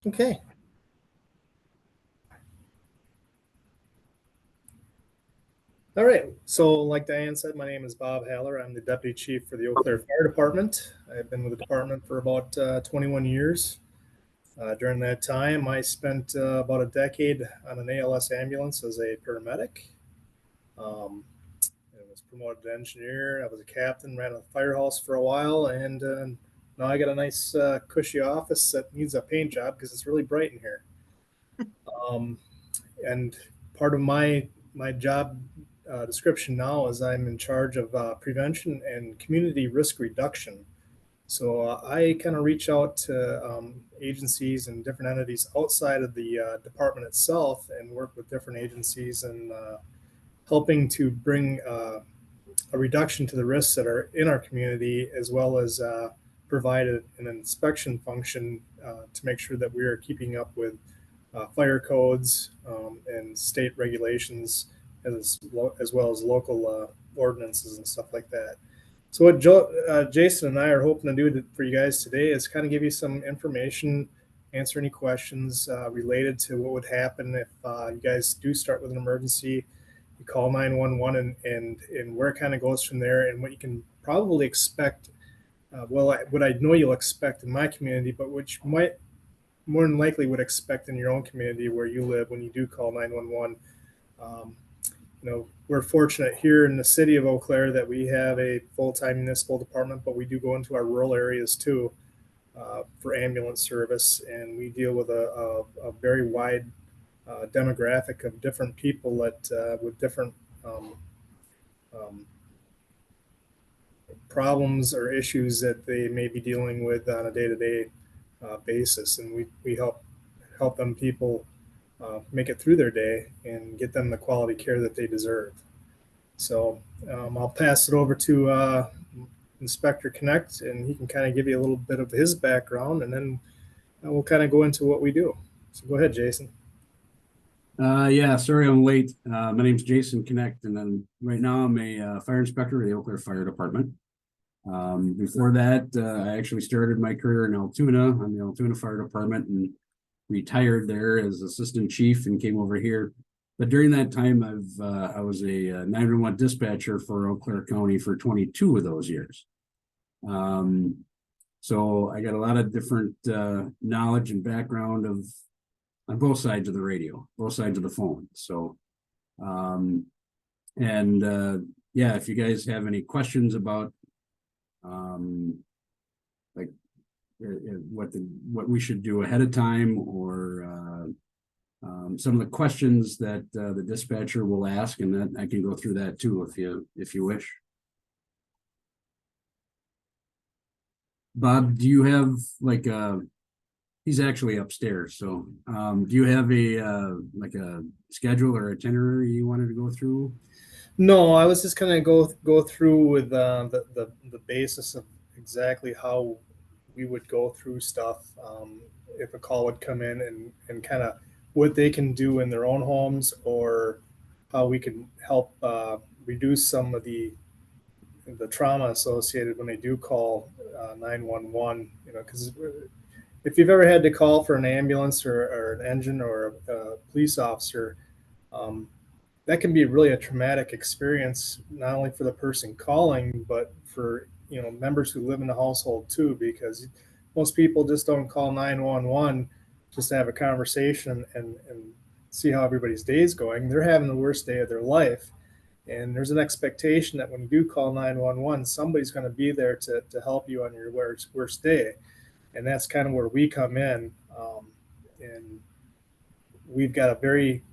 Okay. All right. So, like Diane said, my name is Bob Haller. I'm the Deputy Chief for the Eau Claire Fire Department. I've been with the department for about 21 years. During that time, I spent about a decade on an ALS ambulance as a paramedic. Um, I was promoted to engineer. I was a captain, ran a firehouse for a while, and now I got a nice, cushy office that needs a paint job because it's really bright in here. Um, and part of my job description now is I'm in charge of prevention and community risk reduction. So I kind of reach out to agencies and different entities outside of the department itself and work with different agencies and helping to bring a reduction to the risks that are in our community, as well as provide an inspection function to make sure that we are keeping up with fire codes and state regulations, as well as local ordinances and stuff like that. So what Jason and I are hoping to do for you guys today is kind of give you some information, answer any questions related to what would happen if you guys do start with an emergency. You call 911 and where it kind of goes from there, and what you can probably expect. What I know you'll expect in my community, but which might more than likely would expect in your own community where you live when you do call 911. Um, we're fortunate here in the city of Eau Claire that we have a full-time municipal department, but we do go into our rural areas too for ambulance service, and we deal with a very wide demographic of different people that with different um, um, problems or issues that they may be dealing with on a day-to-day basis, and we help them people make it through their day and get them the quality care that they deserve. So I'll pass it over to Inspector Connect, and he can kind of give you a little bit of his background, and then we'll kind of go into what we do. So go ahead, Jason. Yeah, sorry I'm late. My name's Jason Connect, and then right now I'm a fire inspector at the Eau Claire Fire Department. Before that, I actually started my career in Altoona on the Altoona Fire Department and retired there as assistant chief and came over here. But during that time, I was a 911 dispatcher for Eau Claire County for 22 of those years. So I got a lot of different knowledge and background on both sides of the radio, both sides of the phone. So, yeah, if you guys have any questions about like what we should do ahead of time, or some of the questions that the dispatcher will ask, and that I can go through that too if you wish. Bob, do you have like he's actually upstairs, so do you have a like a schedule or itinerary you wanted to go through? No, I was just gonna go through with the basis of exactly how we would go through stuff if a call would come in, and kind of what they can do in their own homes, or how we can help reduce some of the trauma associated when they do call 911. Because if you've ever had to call for an ambulance or an engine or a police officer, um, that can be really a traumatic experience, not only for the person calling, but for members who live in the household too, because most people just don't call 911 just to have a conversation and see how everybody's day is going. They're having the worst day of their life, and there's an expectation that when you do call 911, somebody's going to be there to help you on your worst day. And that's kind of where we come in. And we've got a very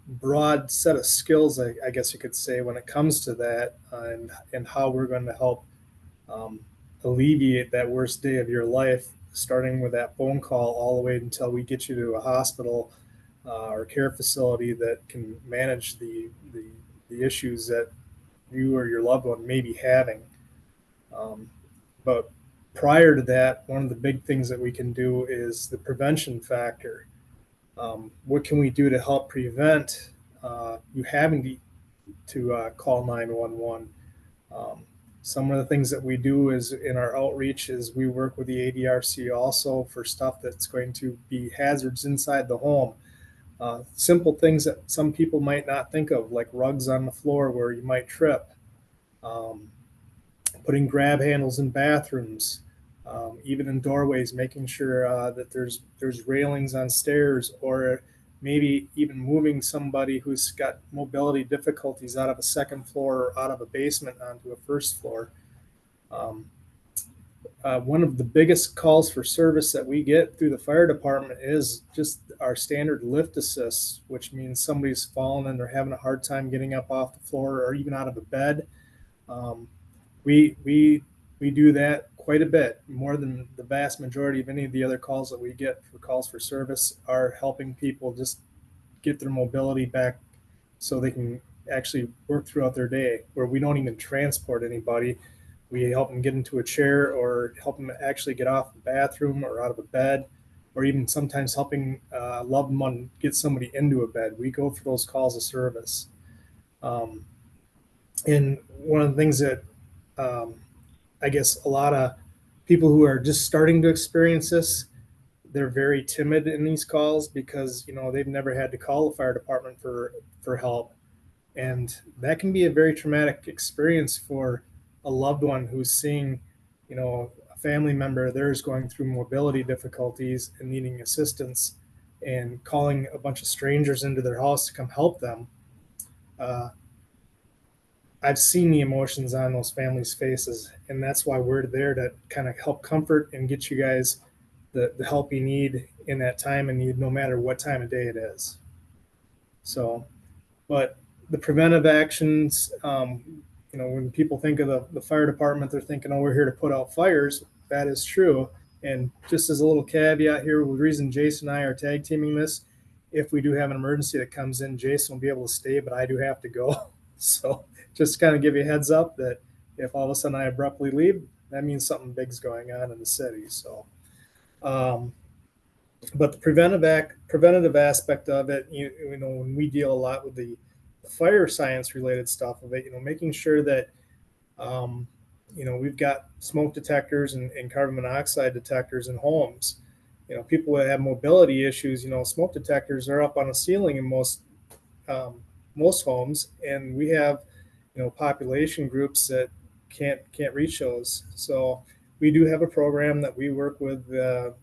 broad set of skills, I guess you could say, when it comes to that, and how we're going to help um, alleviate that worst day of your life, starting with that phone call all the way until we get you to a hospital or care facility that can manage the issues that you or your loved one may be having. But prior to that, one of the big things that we can do is the prevention factor. What can we do to help prevent you having to call 911? Um, Some of the things that we do is in our outreach is we work with the ADRC also for stuff that's going to be hazards inside the home. Simple things that some people might not think of, like rugs on the floor where you might trip, um, putting grab handles in bathrooms, even in doorways, making sure that there's railings on stairs, or maybe even moving somebody who's got mobility difficulties out of a second floor or out of a basement onto a first floor. Um, One of the biggest calls for service that we get through the fire department is just our standard lift assist, which means somebody's fallen and they're having a hard time getting up off the floor or even out of a bed. Um, we do that quite a bit, more than the vast majority of any of the other calls that we get for calls for service are helping people just get their mobility back so they can actually work throughout their day, where we don't even transport anybody. We help them get into a chair or help them actually get off the bathroom or out of a bed, or even sometimes helping a loved one get somebody into a bed. We go for those calls of service. Um, and one of the things that um, I guess a lot of people who are just starting to experience this, they're very timid in these calls because they've never had to call the fire department for help, and that can be a very traumatic experience for a loved one who's seeing a family member of theirs going through mobility difficulties and needing assistance, and calling a bunch of strangers into their house to come help them. uh, I've seen the emotions on those families' faces, and that's why we're there to kind of help comfort and get you guys the help you need in that time and need, no matter what time of day it is. So, but the preventive actions, when people think of the fire department, they're thinking, oh, we're here to put out fires. That is true. And just as a little caveat here, the reason Jason and I are tag teaming this, if we do have an emergency that comes in, Jason will be able to stay, but I do have to go. So just kind of give you a heads up that if all of a sudden I abruptly leave, that means something big's going on in the city. So, um, but the preventative aspect of it, when we deal a lot with the fire science related stuff of it, making sure that um, we've got smoke detectors and carbon monoxide detectors in homes. People that have mobility issues, smoke detectors are up on a ceiling in um, most homes, and we have population groups that can't reach those. So we do have a program that we work with the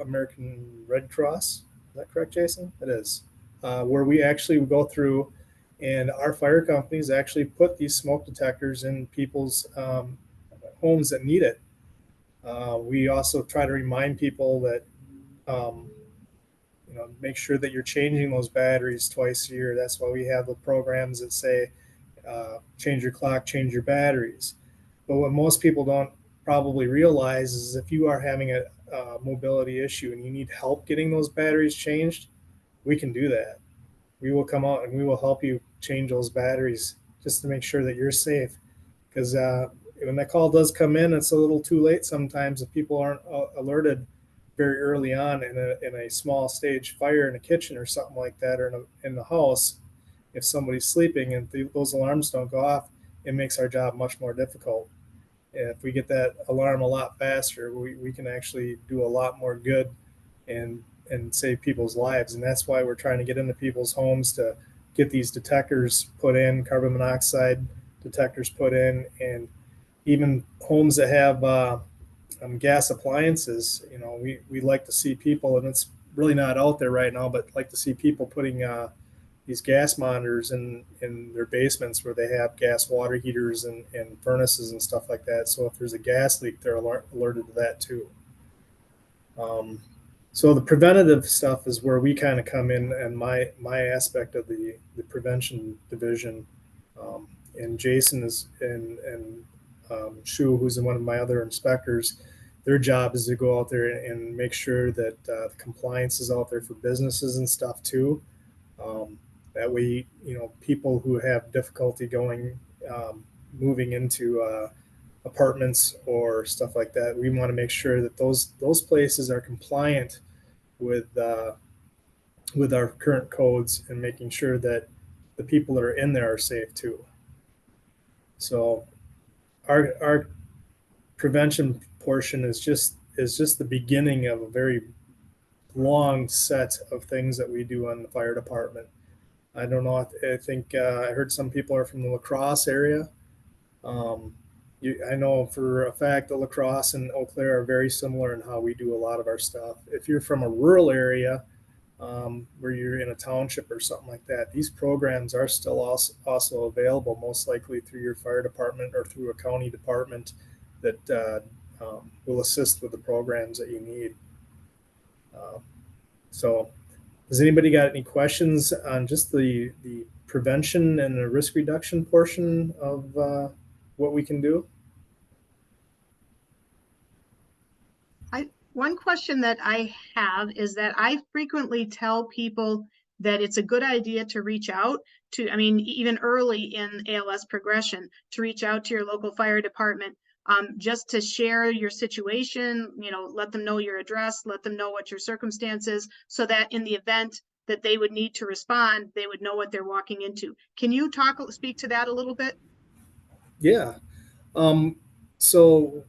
American Red Cross. Is that correct, Jason? It is. Where we actually go through, and our fire companies actually put these smoke detectors in people's homes that need it. We also try to remind people that um, make sure that you're changing those batteries twice a year. That's why we have the programs that say change your clock, change your batteries. But what most people don't probably realize is if you are having a mobility issue and you need help getting those batteries changed, we can do that. We will come out and we will help you change those batteries just to make sure that you're safe. Because when that call does come in, it's a little too late sometimes if people aren't alerted very early on in a small stage fire in a kitchen or something like that, or in the house. If somebody's sleeping and those alarms don't go off, it makes our job much more difficult. And if we get that alarm a lot faster, we can actually do a lot more good and save people's lives. And that's why we're trying to get into people's homes to get these detectors put in, carbon monoxide detectors put in, and even homes that have gas appliances. We like to see people, and it's really not out there right now, but like to see people putting these gas monitors in their basements where they have gas water heaters and furnaces and stuff like that. So if there's a gas leak, they're alerted to that too. So the preventative stuff is where we kind of come in, and my aspect of the prevention division. And Jason is and Shu, who's one of my other inspectors, their job is to go out there and make sure that the compliance is out there for businesses and stuff too. That way, people who have difficulty moving into apartments or stuff like that, we want to make sure that those places are compliant with our current codes, and making sure that the people that are in there are safe too. So our prevention portion is just the beginning of a very long set of things that we do on the fire department. I don't know. I think I heard some people are from the La Crosse area. Um, I know for a fact that La Crosse and Eau Claire are very similar in how we do a lot of our stuff. If you're from a rural area, where you're in a township or something like that, these programs are still also available, most likely through your fire department or through a county department that will assist with the programs that you need. Uh, so, has anybody got any questions on just the prevention and the risk reduction portion of what we can do? One question that I have is that I frequently tell people that it's a good idea to reach out to, I mean, even early in ALS progression, to reach out to your local fire department, just to share your situation, let them know your address, let them know what your circumstances, so that in the event that they would need to respond, they would know what they're walking into. Can you speak to that a little bit? Yeah. So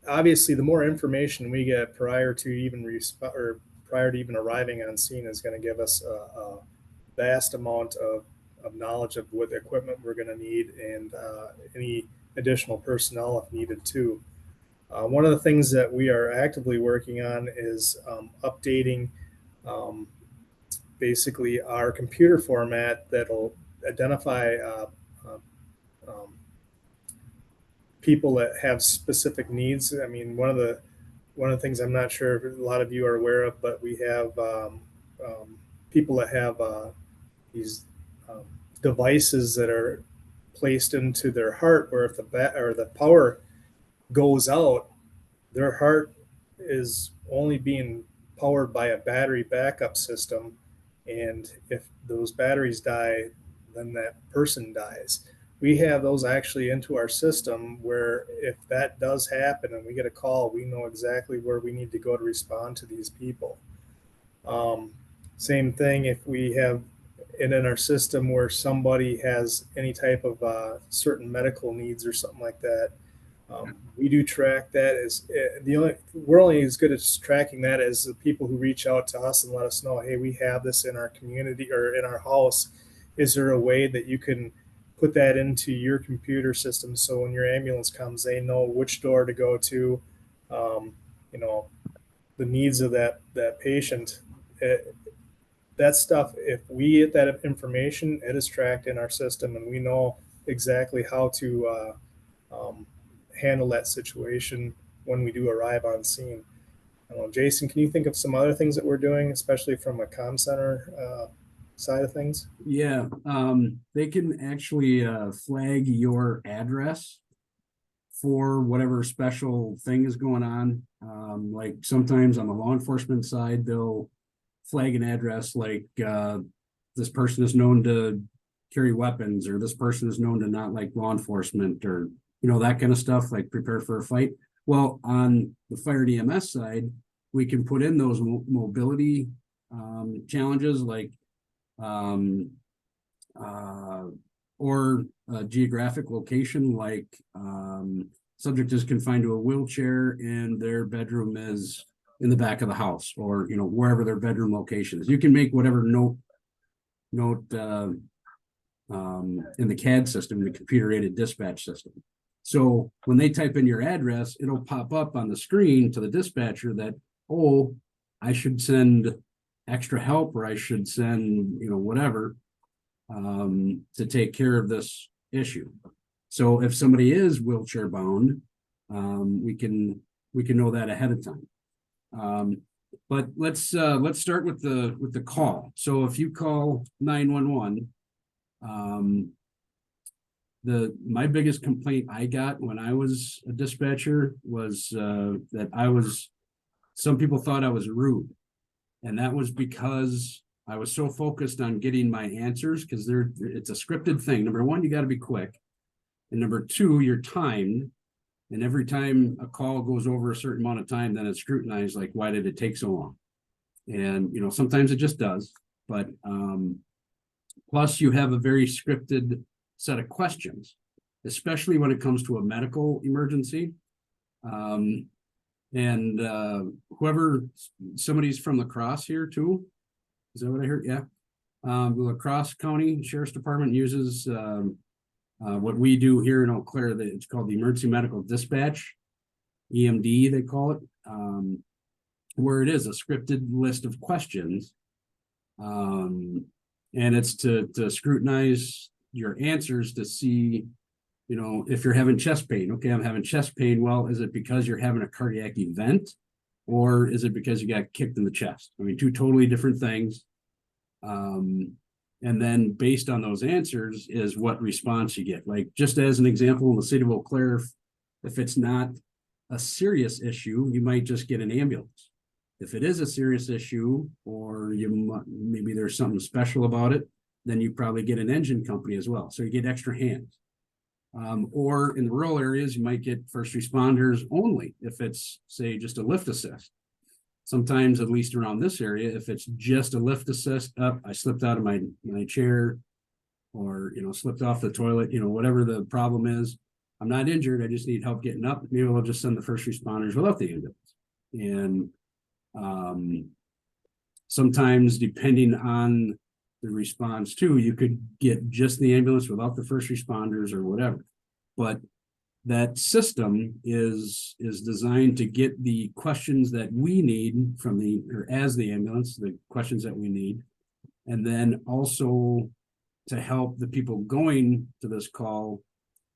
obviously, the more information we get prior to even arriving on scene is going to give us a vast amount of knowledge of what equipment we're going to need and any additional personnel if needed too. One of the things that we are actively working on is updating um, basically our computer format that'll identify uh, um, people that have specific needs. I mean, one of the things I'm not sure if a lot of you are aware of, but we have people that have these um, devices that are placed into their heart, where if the power goes out, their heart is only being powered by a battery backup system, and if those batteries die, then that person dies. We have those actually into our system where if that does happen and we get a call, we know exactly where we need to go to respond to these people. Um, Same thing if we have it in our system where somebody has any type of certain medical needs or something like that. We do track that as we're only as good as tracking that as the people who reach out to us and let us know, hey, we have this in our community or in our house. Is there a way that you can put that into your computer system so when your ambulance comes, they know which door to go to, um, you know, the needs of that patient. That stuff, if we get that information, it is tracked in our system and we know exactly how to handle that situation when we do arrive on scene. I don't know, Jason, can you think of some other things that we're doing, especially from a comm center side of things? Yeah, they can actually flag your address for whatever special thing is going on. Like sometimes on the law enforcement side, they'll flag an address like this person is known to carry weapons, or this person is known to not like law enforcement, or that kind of stuff, like prepare for a fight. Well, on the fire EMS side, we can put in those mobility challenges like or geographic location, like subject is confined to a wheelchair and their bedroom is in the back of the house, or wherever their bedroom location is. You can make whatever note in the CAD system, the computer aided dispatch system. So when they type in your address, it'll pop up on the screen to the dispatcher that, oh, I should send extra help, or I should send whatever to take care of this issue. So if somebody is wheelchair bound, we can know that ahead of time. But let's start with the call. So if you call 911, my biggest complaint I got when I was a dispatcher was that some people thought I was rude, and that was because I was so focused on getting my answers, because it's a scripted thing. Number one, you got to be quick, and number two, you're timed. And every time a call goes over a certain amount of time, then it's scrutinized, like, why did it take so long? And, sometimes it just does. But plus you have a very scripted set of questions. especially when it comes to a medical emergency. Somebody's from La Crosse here too. Is that what I heard? Yeah. The La Crosse County Sheriff's Department uses what we do here in Eau Claire. It's called the Emergency Medical Dispatch, EMD, they call it, where it is a scripted list of questions. And it's to scrutinize your answers to see, if you're having chest pain. Okay, I'm having chest pain. Well, is it because you're having a cardiac event, or is it because you got kicked in the chest? I mean, two totally different things. And then based on those answers is what response you get. Like, just as an example, in the city of Eau Claire, if it's not a serious issue, you might just get an ambulance. If it is a serious issue, or maybe there's something special about it, then you probably get an engine company as well. So you get extra hands. Or in the rural areas, you might get first responders only if it's, say, just a lift assist. Sometimes, at least around this area, if it's just a lift assist, I slipped out of my chair, or slipped off the toilet, whatever the problem is, I'm not injured, I just need help getting up. Maybe we'll just send the first responders without the ambulance. And sometimes, depending on the response too, you could get just the ambulance without the first responders or whatever. But that system is designed to get the questions that we need as the ambulance, the questions that we need, and then also to help the people going to this call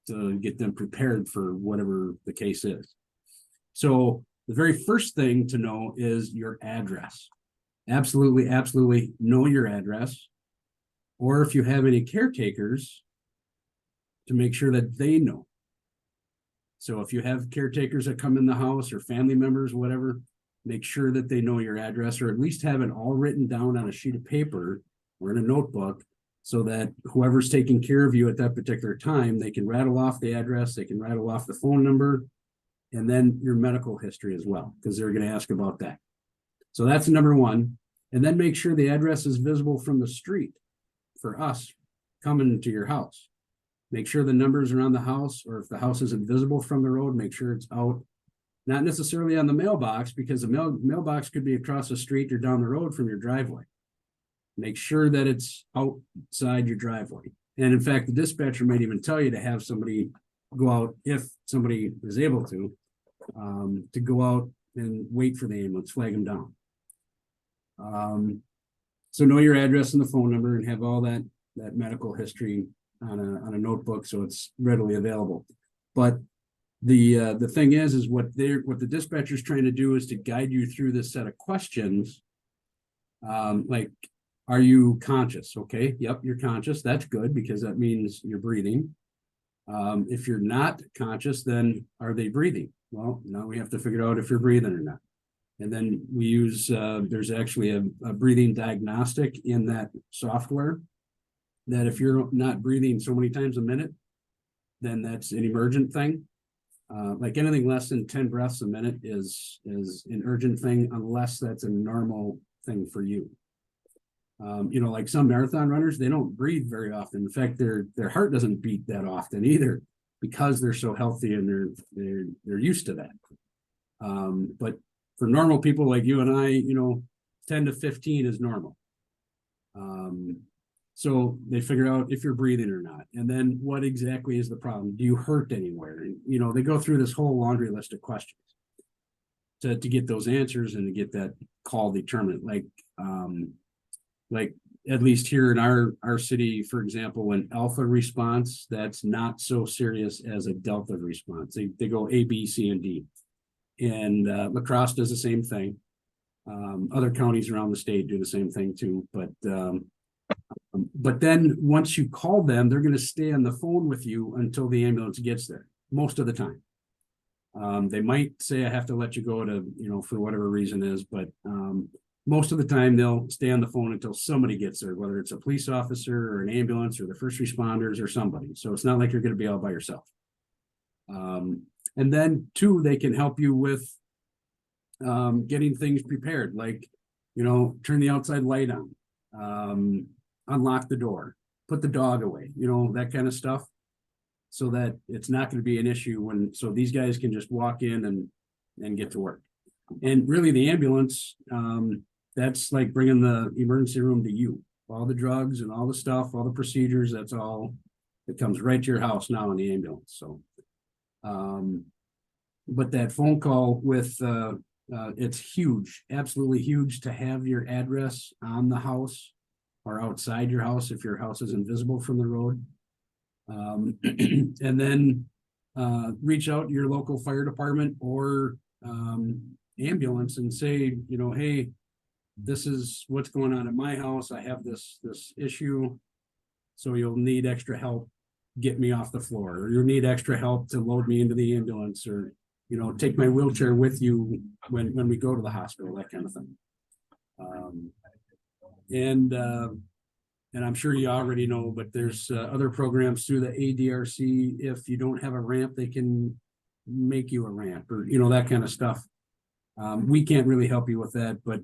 to get them prepared for whatever the case is. So the very first thing to know is your address. Absolutely, absolutely know your address. Or if you have any caretakers, to make sure that they know. So if you have caretakers that come in the house, or family members, whatever, make sure that they know your address, or at least have it all written down on a sheet of paper or in a notebook, so that whoever's taking care of you at that particular time, they can rattle off the address, they can rattle off the phone number, and then your medical history as well, because they're going to ask about that. So that's number one. And then make sure the address is visible from the street for us coming to your house. Make sure the numbers are on the house, or if the house isn't visible from the road, make sure it's out, not necessarily on the mailbox, because the mailbox could be across the street or down the road from your driveway. Make sure that it's outside your driveway. And in fact, the dispatcher might even tell you to have somebody go out, if somebody is able to go out and wait for the ambulance, flag them down. So know your address and the phone number, and have all that medical history on a notebook, so it's readily available. But the thing is what the dispatcher is trying to do is to guide you through this set of questions. Like, are you conscious? Okay, yep, you're conscious. That's good, because that means you're breathing. If you're not conscious, then are they breathing? Well, now we have to figure out if you're breathing or not. And then we use, there's actually a breathing diagnostic in that software, that if you're not breathing so many times a minute, then that's an emergent thing. Like anything less than 10 breaths a minute is an urgent thing, unless that's a normal thing for you. Like some marathon runners, they don't breathe very often. In fact, their heart doesn't beat that often either, because they're so healthy and they're used to that. But for normal people like you and I, 10 to 15 is normal. So they figure out if you're breathing or not, and then what exactly is the problem? Do you hurt anywhere? And, they go through this whole laundry list of questions to get those answers and to get that call determined. Like at least here in our city, for example, an alpha response, that's not so serious as a delta response. They go A, B, C, and D. And La Crosse does the same thing. Other counties around the state do the same thing too. But then once you call them, they're going to stay on the phone with you until the ambulance gets there, most of the time. They might say, I have to let you go to, for whatever reason is, but most of the time they'll stay on the phone until somebody gets there, whether it's a police officer or an ambulance or the first responders or somebody. So it's not like you're going to be all by yourself. And then two, they can help you with getting things prepared, like, turn the outside light on, unlock the door, put the dog away, that kind of stuff. so that it's not going to be an issue so these guys can just walk in and get to work. And really the ambulance, that's like bringing the emergency room to you. All the drugs and all the stuff, all the procedures, that's all, it comes right to your house now in the ambulance. So, but that phone call with, it's huge, absolutely huge to have your address on the house or outside your house if your house is invisible from the road. And then reach out to your local fire department or ambulance and say, you know, hey, this is what's going on at my house. I have this issue, so you'll need extra help. Get me off the floor, or you'll need extra help to load me into the ambulance, or, you know, take my wheelchair with you when we go to the hospital, that kind of thing. And I'm sure you already know, but there's other programs through the ADRC. If you don't have a ramp, they can make you a ramp, or, you know, that kind of stuff. We can't really help you with that, but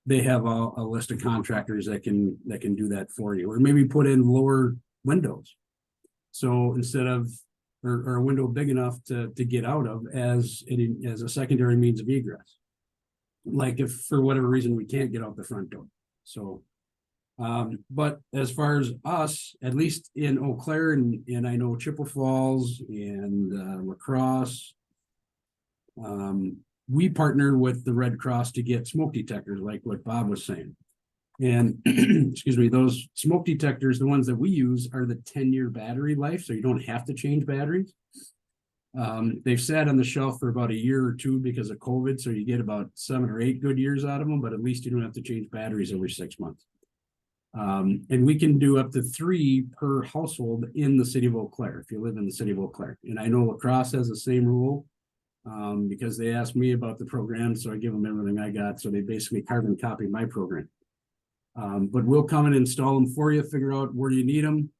they have a list of contractors that can do that for you, or maybe put in lower windows. So instead of, or a window big enough to get out of as a secondary means of egress. Like if for whatever reason we can't get out the front door. So, but as far as us, at least in Eau Claire and I know Chippewa Falls and La Crosse, we partner with the Red Cross to get smoke detectors, like what Bob was saying. And excuse me, those smoke detectors, the ones that we use, are the 10-year battery life, so you don't have to change batteries. They've sat on the shelf for about a year or two because of COVID, so you get about 7 or 8 good years out of them, but at least you don't have to change batteries every 6 months. And we can do up to 3 per household in the city of Eau Claire, if you live in the city of Eau Claire. And I know La Crosse has the same rule, because they asked me about the program, so I give them everything I got. So they basically carbon copy my program. But we'll come and install them for you, figure out where you need them.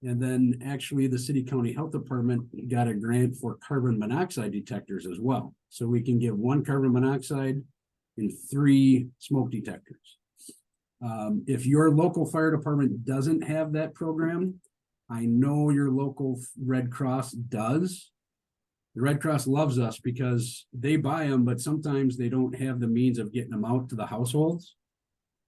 And then actually the city county health department got a grant for carbon monoxide detectors as well. So we can give 1 carbon monoxide and 3 smoke detectors. If your local fire department doesn't have that program, I know your local Red Cross does. The Red Cross loves us because they buy them, but sometimes they don't have the means of getting them out to the households.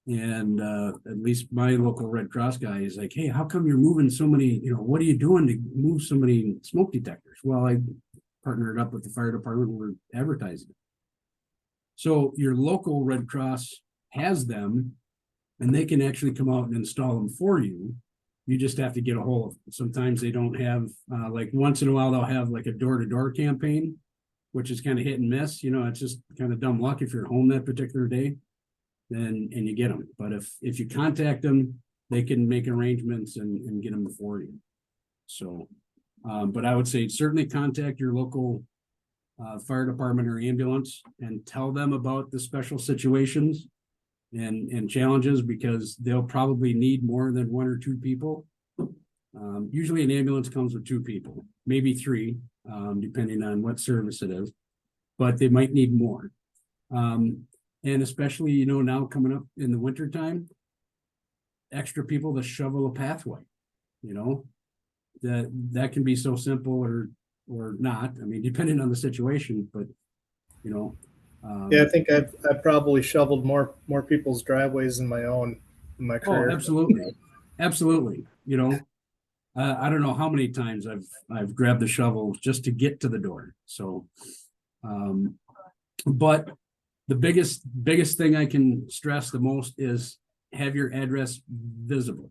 And at least my local Red Cross guy is like, hey, how come you're moving so many, you know, what are you doing to move so many smoke detectors? Well, I partnered up with the fire department, we're advertising it. So your local Red Cross has them, and they can actually come out and install them for you. You just have to get a hold of them. Sometimes they don't have, like once in a while, they'll have like a door-to-door campaign, which is kind of hit and miss. You know, it's just kind of dumb luck if you're home that particular day. And you get them. But if you contact them, they can make arrangements and get them for you. So, but I would say certainly contact your local fire department or ambulance and tell them about the special situations and challenges, because they'll probably need more than 1 or 2 people. Usually an ambulance comes with 2 people, maybe 3, depending on what service it is, but they might need more. And especially, you know, now coming up in the winter time, extra people to shovel a pathway, you know, that can be so simple or not. I mean, depending on the situation, but, you know. Yeah, I think I've probably shoveled more people's driveways than my own in my career. Oh, absolutely. Absolutely. You know, I don't know how many times I've grabbed the shovel just to get to the door. So, but the biggest thing I can stress the most is have your address visible,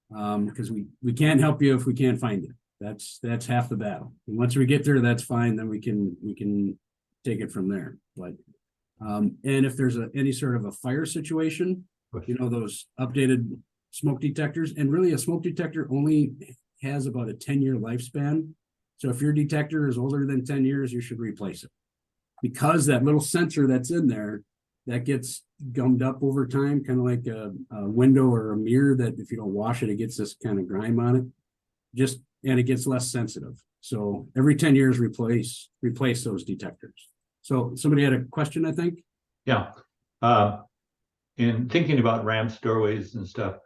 because we can't help you if we can't find you. That's half the battle. And once we get there, that's fine. Then we can take it from there. But and if there's any sort of a fire situation, you know, those updated smoke detectors, and really a smoke detector only has about a 10-year lifespan. So if your detector is older than 10 years, you should replace it. Because that little sensor that's in there, that gets gummed up over time, kind of like a window or a mirror that if you don't wash it, it gets this kind of grime on it, and it gets less sensitive. So every 10 years, replace those detectors. So somebody had a question, I think. Yeah. In thinking about ramps, doorways and stuff,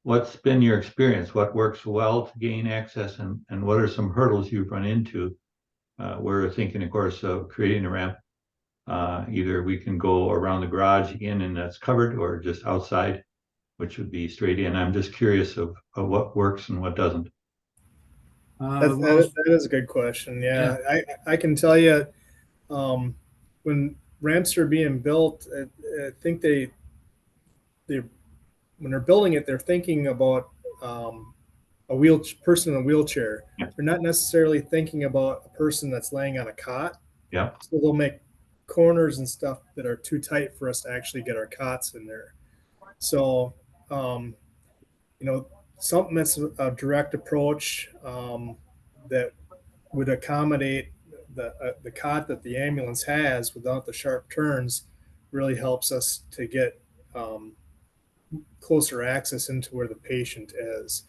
what's been your experience? What works well to gain access, and what are some hurdles you've run into? We're thinking, of course, of creating a ramp. Either we can go around the garage in and that's covered, or just outside, which would be straight in. I'm just curious of what works and what doesn't. That is a good question. Yeah, I can tell you, when ramps are being built, I think they when they're building it, they're thinking about a person in a wheelchair. Yeah. They're not necessarily thinking about a person that's laying on a cot. Yeah. So they'll make corners and stuff that are too tight for us to actually get our cots in there. So, you know, something that's a direct approach that would accommodate the cot that the ambulance has without the sharp turns really helps us to get closer access into where the patient is.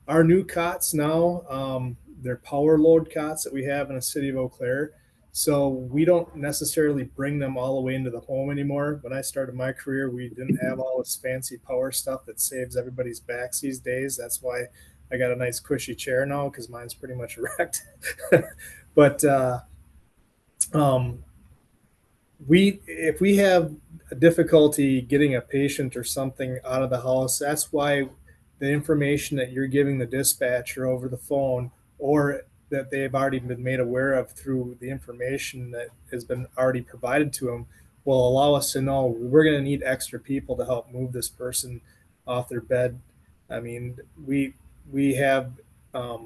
Our new cots now, they're power load cots that we have in the city of Eau Claire. So we don't necessarily bring them all the way into the home anymore. When I started my career, we didn't have all this fancy power stuff that saves everybody's backs these days. That's why I got a nice cushy chair now, because mine's pretty much wrecked. But if we have a difficulty getting a patient or something out of the house, that's why the information that you're giving the dispatcher over the phone, or that they've already been made aware of through the information that has been already provided to them, will allow us to know we're going to need extra people to help move this person off their bed. I mean, we have a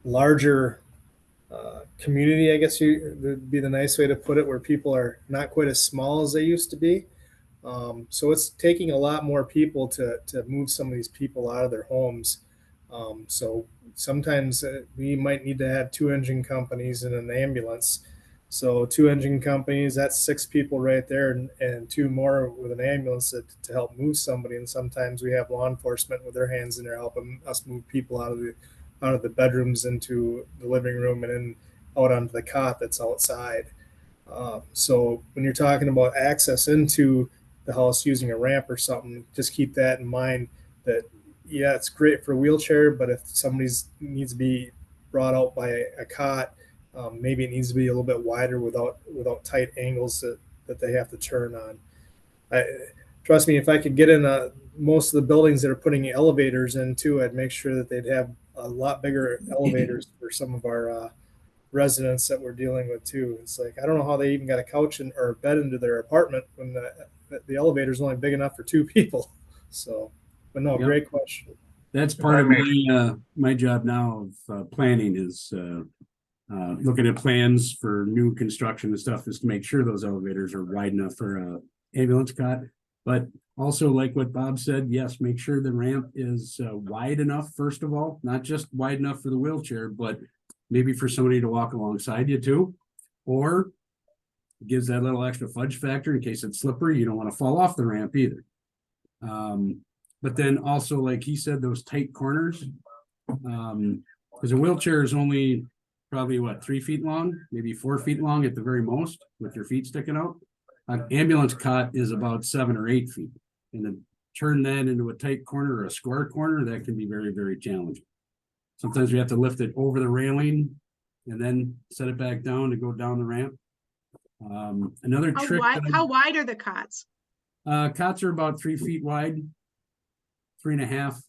larger community, I guess would be the nice way to put it, where people are not quite as small as they used to be. So it's taking a lot more people to move some of these people out of their homes. So sometimes we might need to have 2 engine companies in an ambulance. So 2 engine companies, that's 6 people right there, and 2 more with an ambulance to help move somebody. And sometimes we have law enforcement with their hands in there helping us move people out of the bedrooms into the living room and then out onto the cot that's outside. So when you're talking about access into the house using a ramp or something, just keep that in mind, that yeah, it's great for a wheelchair, but if somebody needs to be brought out by a cot, maybe it needs to be a little bit wider without tight angles that they have to turn on. Trust me, if I could get in most of the buildings that are putting elevators in too, I'd make sure that they'd have a lot bigger elevators for some of our residents that we're dealing with too. It's like, I don't know how they even got a couch or a bed into their apartment when the elevator is only big enough for 2 people. So, but no, Yep. Great question. That's part of my job now of planning is looking at plans for new construction and stuff, is to make sure those elevators are wide enough for a ambulance cot. But also, like what Bob said, yes, make sure the ramp is wide enough, first of all, not just wide enough for the wheelchair, but maybe for somebody to walk alongside you too, or gives that little extra fudge factor in case it's slippery. You don't want to fall off the ramp either. But then also, like he said, those tight corners, because a wheelchair is only probably 3 feet long, maybe 4 feet long at the very most, with your feet sticking out. An ambulance cot is about 7 or 8 feet, and to turn that into a tight corner or a square corner, that can be very, very challenging. Sometimes we have to lift it over the railing and then set it back down to go down the ramp. Another trick. How wide are the cots? Cots are about 3 feet wide, 3.5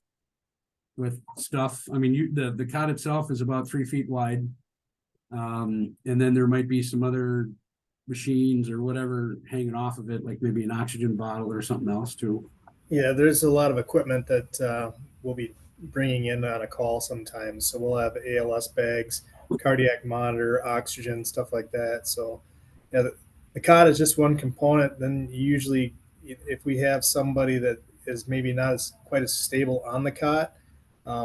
with stuff. I mean, the cot itself is about 3 feet wide. And then there might be some other machines or whatever hanging off of it, like maybe an oxygen bottle or something else too. Yeah, there's a lot of equipment that we'll be bringing in on a call sometimes. So we'll have ALS bags, cardiac monitor, oxygen, stuff like that. So yeah, the cot is just one component. Then usually, if we have somebody that is maybe not quite as stable on the cot,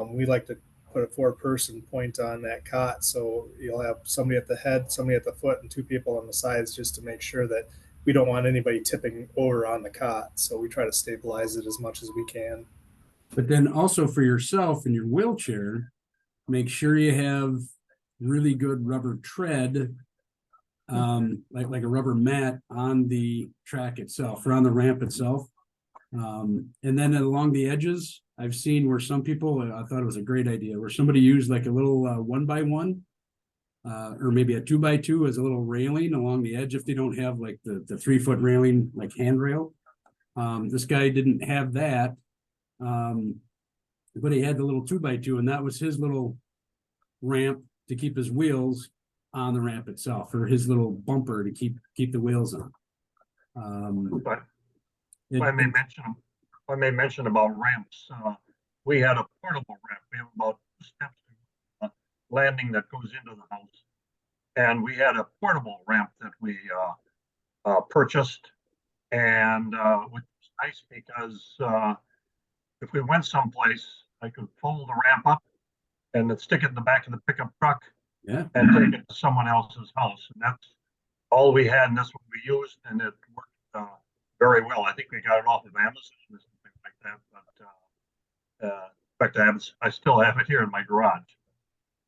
we like to put a 4-person point on that cot. So you'll have somebody at the head, somebody at the foot, and 2 people on the sides, just to make sure that we don't want anybody tipping over on the cot. So we try to stabilize it as much as we can. But then also for yourself in your wheelchair, make sure you have really good rubber tread, like a rubber mat on the track itself or on the ramp itself. And then along the edges, I've seen where some people, I thought it was a great idea, where somebody used like a little 1x1, or maybe a 2x2 as a little railing along the edge if they don't have like the 3-foot railing, like handrail. This guy didn't have that, but he had the little 2x2, and that was his little ramp to keep his wheels on the ramp itself, or his little bumper to keep the wheels on. But if I may mention about ramps, we had a portable ramp. We have about 2 steps to landing that goes into the house, and we had a portable ramp that we purchased, and which was nice because if we went someplace, I could pull the ramp up and then stick it in the back of the pickup truck, Yeah, and take it to someone else's house, and that's all we had, and that's what we used, and it worked very well. I think we got it off of Amazon or something like that. But in fact, I still have it here in my garage.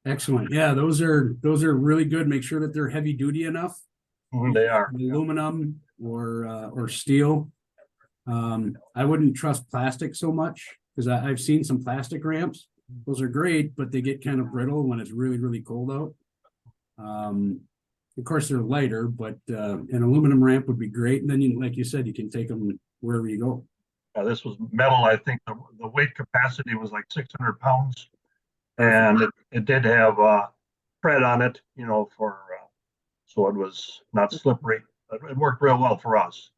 excellent. Yeah, those are really good. Make sure that they're heavy duty enough. They are. Aluminum or steel. I wouldn't trust plastic so much because I've seen some plastic ramps. Those are great, but they get kind of brittle when it's really, really cold out. Of course, they're lighter, but an aluminum ramp would be great. And then, like you said, you can take them wherever you go. This was metal. I think the weight capacity was like 600 pounds, and it did have tread on it, so it was not slippery. It worked real well for us.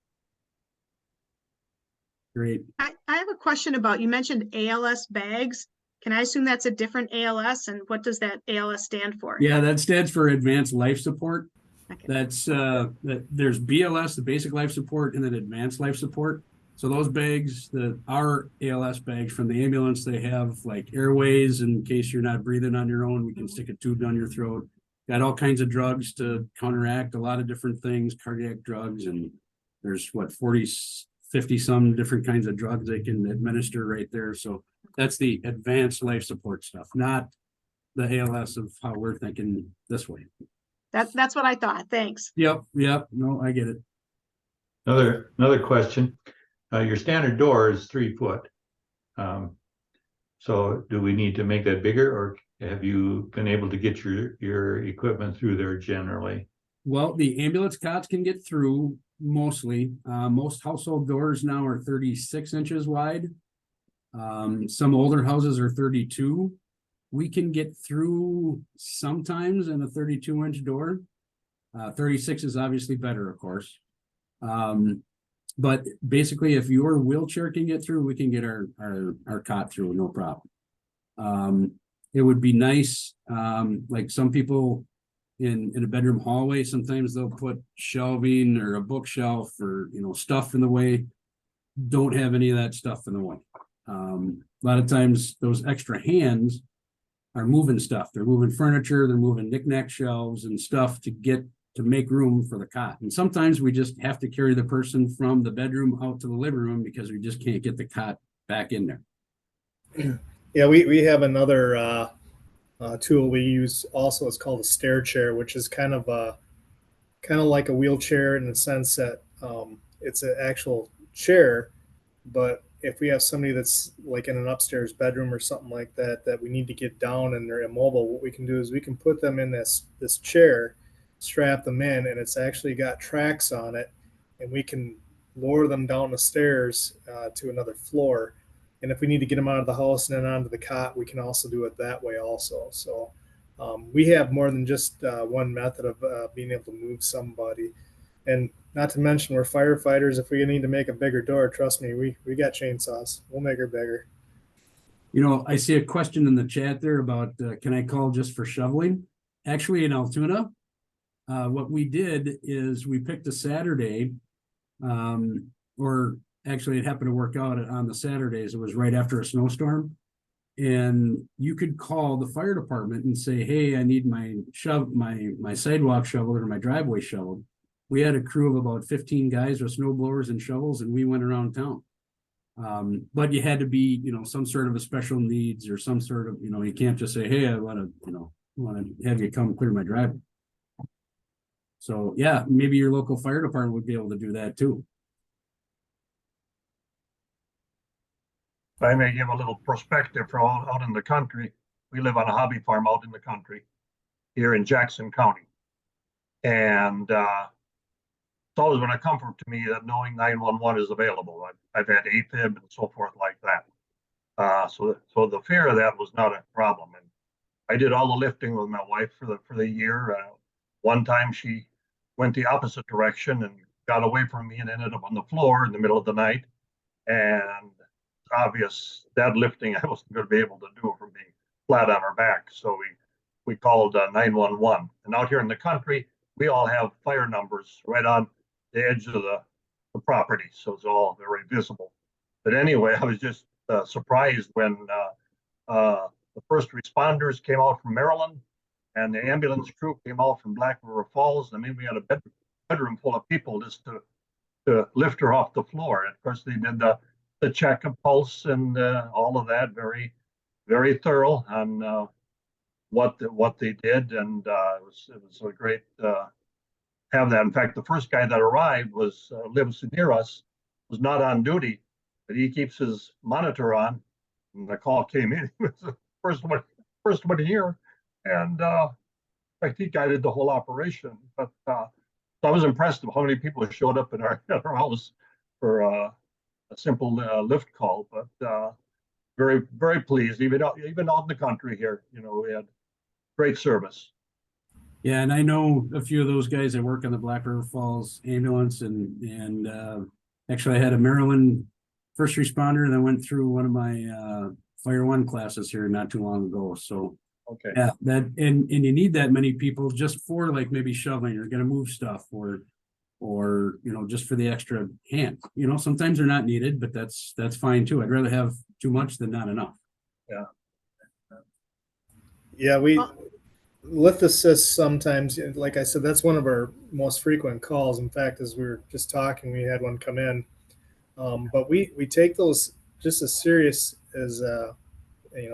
Great. I have a question about, you mentioned ALS bags. Can I assume that's a different ALS, and what does that ALS stand for? Yeah, that stands for Advanced Life Support. Okay. That's there's BLS, the basic life support, and then advanced life support. So those bags, our ALS bags from the ambulance, they have like airways in case you're not breathing on your own. We can stick a tube down your throat. Got all kinds of drugs to counteract a lot of different things, cardiac drugs, and there's 40, 50 some different kinds of drugs they can administer right there. So that's the advanced life support stuff, not the ALS of how we're thinking this way. That's what I thought. Thanks. Yep. No, I get it. Another question. Your standard door is 3 foot. So do we need to make that bigger, or have you been able to get your equipment through there generally? Well, the ambulance cots can get through mostly. Most household doors now are 36 inches wide. Some older houses are 32. We can get through sometimes in a 32-inch door. 36 is obviously better, of course. But basically, if your wheelchair can get through, we can get our cot through, no problem. It would be nice, like some people in a bedroom hallway, sometimes they'll put shelving or a bookshelf or stuff in the way. Don't have any of that stuff in the way. A lot of times those extra hands are moving stuff. They're moving furniture, they're moving knickknack shelves and stuff to make room for the cot. And sometimes we just have to carry the person from the bedroom out to the living room because we just can't get the cot back in there. Yeah, we have another tool we use also. It's called a stair chair, which is kind of like a wheelchair in the sense that it's an actual chair, but if we have somebody that's like in an upstairs bedroom or something like that we need to get down and they're immobile, what we can do is we can put them in this chair, strap them in, and it's actually got tracks on it, and we can lower them down the stairs to another floor. And if we need to get them out of the house and then onto the cot, we can also do it that way also. So we have more than just one method of being able to move somebody. And not to mention, we're firefighters. If we need to make a bigger door, trust me, we got chainsaws. We'll make her bigger. I see a question in the chat there about can I call just for shoveling? Actually, in Altoona, what we did is we picked a Saturday, or actually it happened to work out on the Saturdays. It was right after a snowstorm. And you could call the fire department and say, hey, I need my sidewalk shoveled or my driveway shoveled. We had a crew of about 15 guys with snow blowers and shovels, and we went around town. But you had to be, some sort of a special needs or some sort of, you can't just say, hey, I want to have you come clear my driveway. So yeah, maybe your local fire department would be able to do that too. If I may give a little perspective for out in the country. We live on a hobby farm out in the country here in Jackson County. And it's always been a comfort to me that knowing 911 is available. I've had AFib and so forth like that. So the fear of that was not a problem. And I did all the lifting with my wife for the year. One time she went the opposite direction and got away from me and ended up on the floor in the middle of the night. And it's obvious that lifting I wasn't going to be able to do from being flat on her back. So we called 911. And out here in the country, we all have fire numbers right on the edge of the property. So it's all very visible. But anyway, I was just surprised when the first responders came out from Maryland and the ambulance crew came out from Black River Falls. I mean, we had a bedroom full of people just to lift her off the floor. And of course, they did the check of pulse and all of that, very, very thorough on what they did. And it was a great have that. In fact, the first guy that arrived lives near us, was not on duty, but he keeps his monitor on. And the call came in. He was the first one here, and in fact, he guided the whole operation. But so I was impressed with how many people showed up at our house for a simple lift call. But very, very pleased. Even out in the country here, we had great service. Yeah, and I know a few of those guys that work on the Black River Falls ambulance, and actually I had a Maryland first responder that went through one of my Fire One classes here not too long ago. So okay, yeah, that and you need that many people just for like maybe shoveling or gonna move stuff or just for the extra hand. Sometimes they're not needed, but that's fine too. I'd rather have too much than not enough. Yeah, we lift assist sometimes, like I said, that's one of our most frequent calls. In fact, as we were just talking, we had one come in. But we take those just as serious as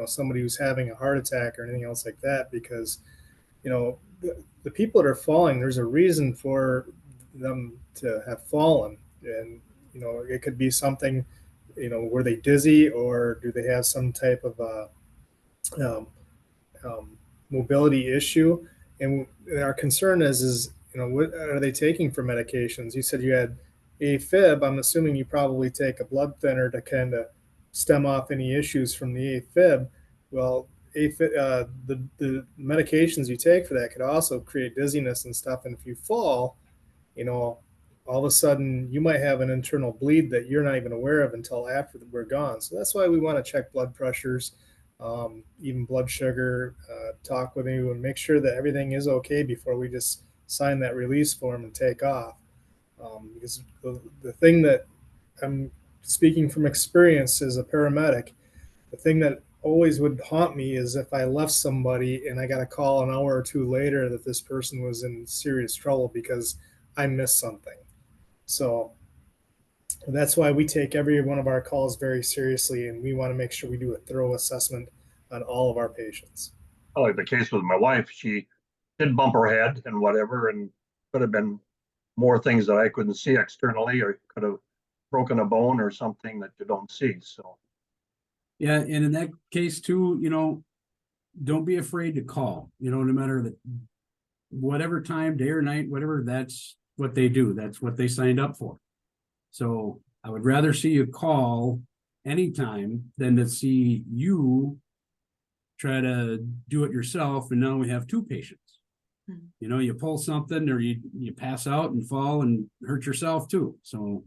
somebody who's having a heart attack or anything else like that, because the people that are falling, there's a reason for them to have fallen, and it could be something, were they dizzy, or do they have some type of mobility issue? And our concern is what are they taking for medications? You said you had AFib. I'm assuming you probably take a blood thinner to kind of stem off any issues from the AFib. Well, AFib, the medications you take for that could also create dizziness and stuff. And if you fall, all of a sudden you might have an internal bleed that you're not even aware of until after we're gone. So that's why we want to check blood pressures, even blood sugar, talk with you and make sure that everything is okay before we just sign that release form and take off. Because the thing that I'm speaking from experience as a paramedic, the thing that always would haunt me is if I left somebody and I got a call an hour or two later that this person was in serious trouble because I missed something. So that's why we take every one of our calls very seriously, and we want to make sure we do a thorough assessment on all of our patients. Like the case with my wife, she did bump her head and whatever, and could have been more things that I couldn't see externally, or could have broken a bone or something that you don't see. So yeah, and in that case too, don't be afraid to call. No matter whatever time, day or night, whatever, that's what they do. That's what they signed up for. So I would rather see you call anytime than to see you try to do it yourself. And now we have two patients. You pull something or you pass out and fall and hurt yourself too. So,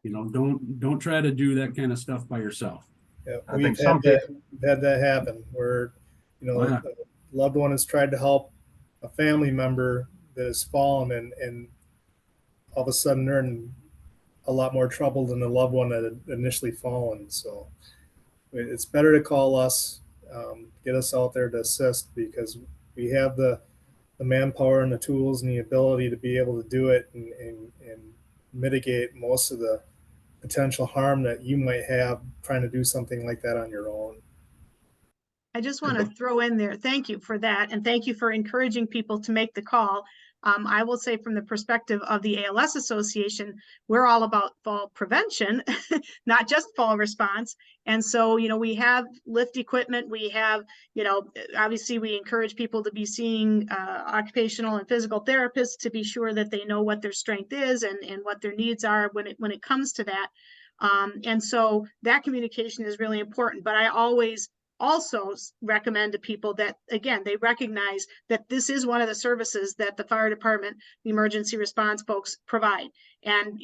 don't try to do that kind of stuff by yourself. Yeah, we've had that happen where, a loved one has tried to help a family member that has fallen, and all of a sudden they're in a lot more trouble than the loved one that had initially fallen. So it's better to call us, get us out there to assist, because we have the manpower and the tools and the ability to be able to do it and mitigate most of the potential harm that you might have trying to do something like that on your own. I just want to throw in there, thank you for that. And thank you for encouraging people to make the call. I will say from the perspective of the ALS Association, we're all about fall prevention, not just fall response. And so, we have lift equipment. We have, obviously we encourage people to be seeing occupational and physical therapists to be sure that they know what their strength is and what their needs are when it comes to that. And so that communication is really important. But I always also recommend to people that, again, they recognize that this is one of the services that the fire department, the emergency response folks provide. And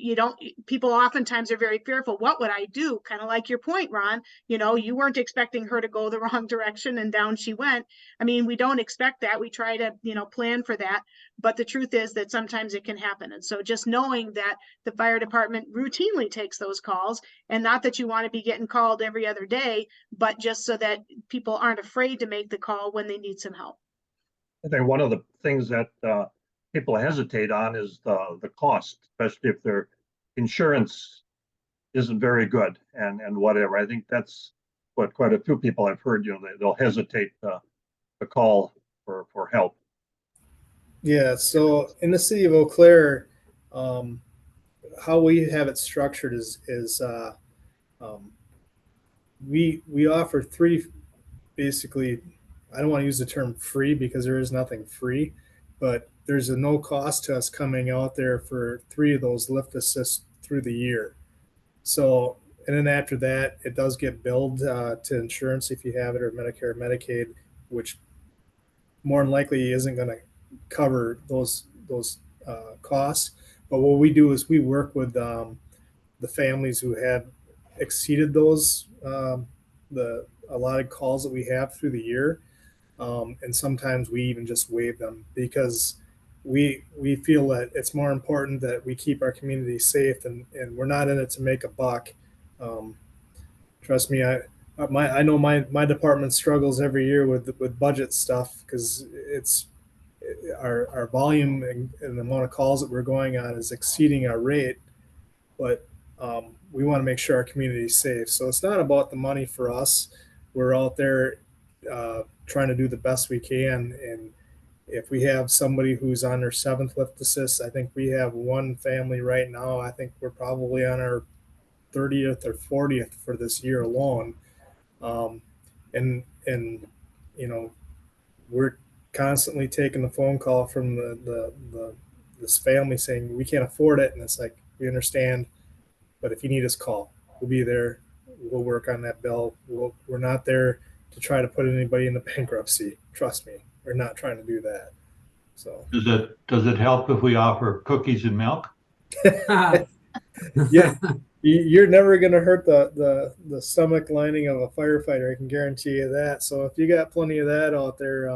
people oftentimes are very fearful. What would I do? Kind of like your point, Ron, you weren't expecting her to go the wrong direction and down she went. I mean, we don't expect that. We try to, plan for that. But the truth is that sometimes it can happen. And so just knowing that the fire department routinely takes those calls, and not that you want to be getting called every other day, but just so that people aren't afraid to make the call when they need some help. I think one of the things that people hesitate on is the cost, especially if their insurance isn't very good and whatever. I think that's what quite a few people I've heard, they'll hesitate to call for help. Yeah, so in the city of Eau Claire, how we have it structured is we offer three, basically. I don't want to use the term free because there is nothing free, but there's a no cost to us coming out there for 3 of those lift assists through the year. So, and then after that, it does get billed to insurance if you have it, or Medicare or Medicaid, which more than likely isn't going to cover those costs. But what we do is we work with the families who have exceeded those the allotted calls that we have through the year, and sometimes we even just waive them because we feel that it's more important that we keep our community safe, and we're not in it to make a buck. Trust me, I know my department struggles every year with budget stuff because it's our volume and the amount of calls that we're going on is exceeding our rate, but we want to make sure our community is safe. So it's not about the money for us. We're out there trying to do the best we can. And if we have somebody who's on their 7th lift assist, I think we have one family right now. I think we're probably on our 30th or 40th for this year alone. And we're constantly taking the phone call from this family saying we can't afford it, and it's like, we understand, but if you need us, call. We'll be there. We'll work on that bill. We're not there to try to put anybody into bankruptcy. Trust me, we're not trying to do that. So does it help if we offer cookies and milk? Yeah, you're never going to hurt the stomach lining of a firefighter. I can guarantee you that. So if you got plenty of that out there,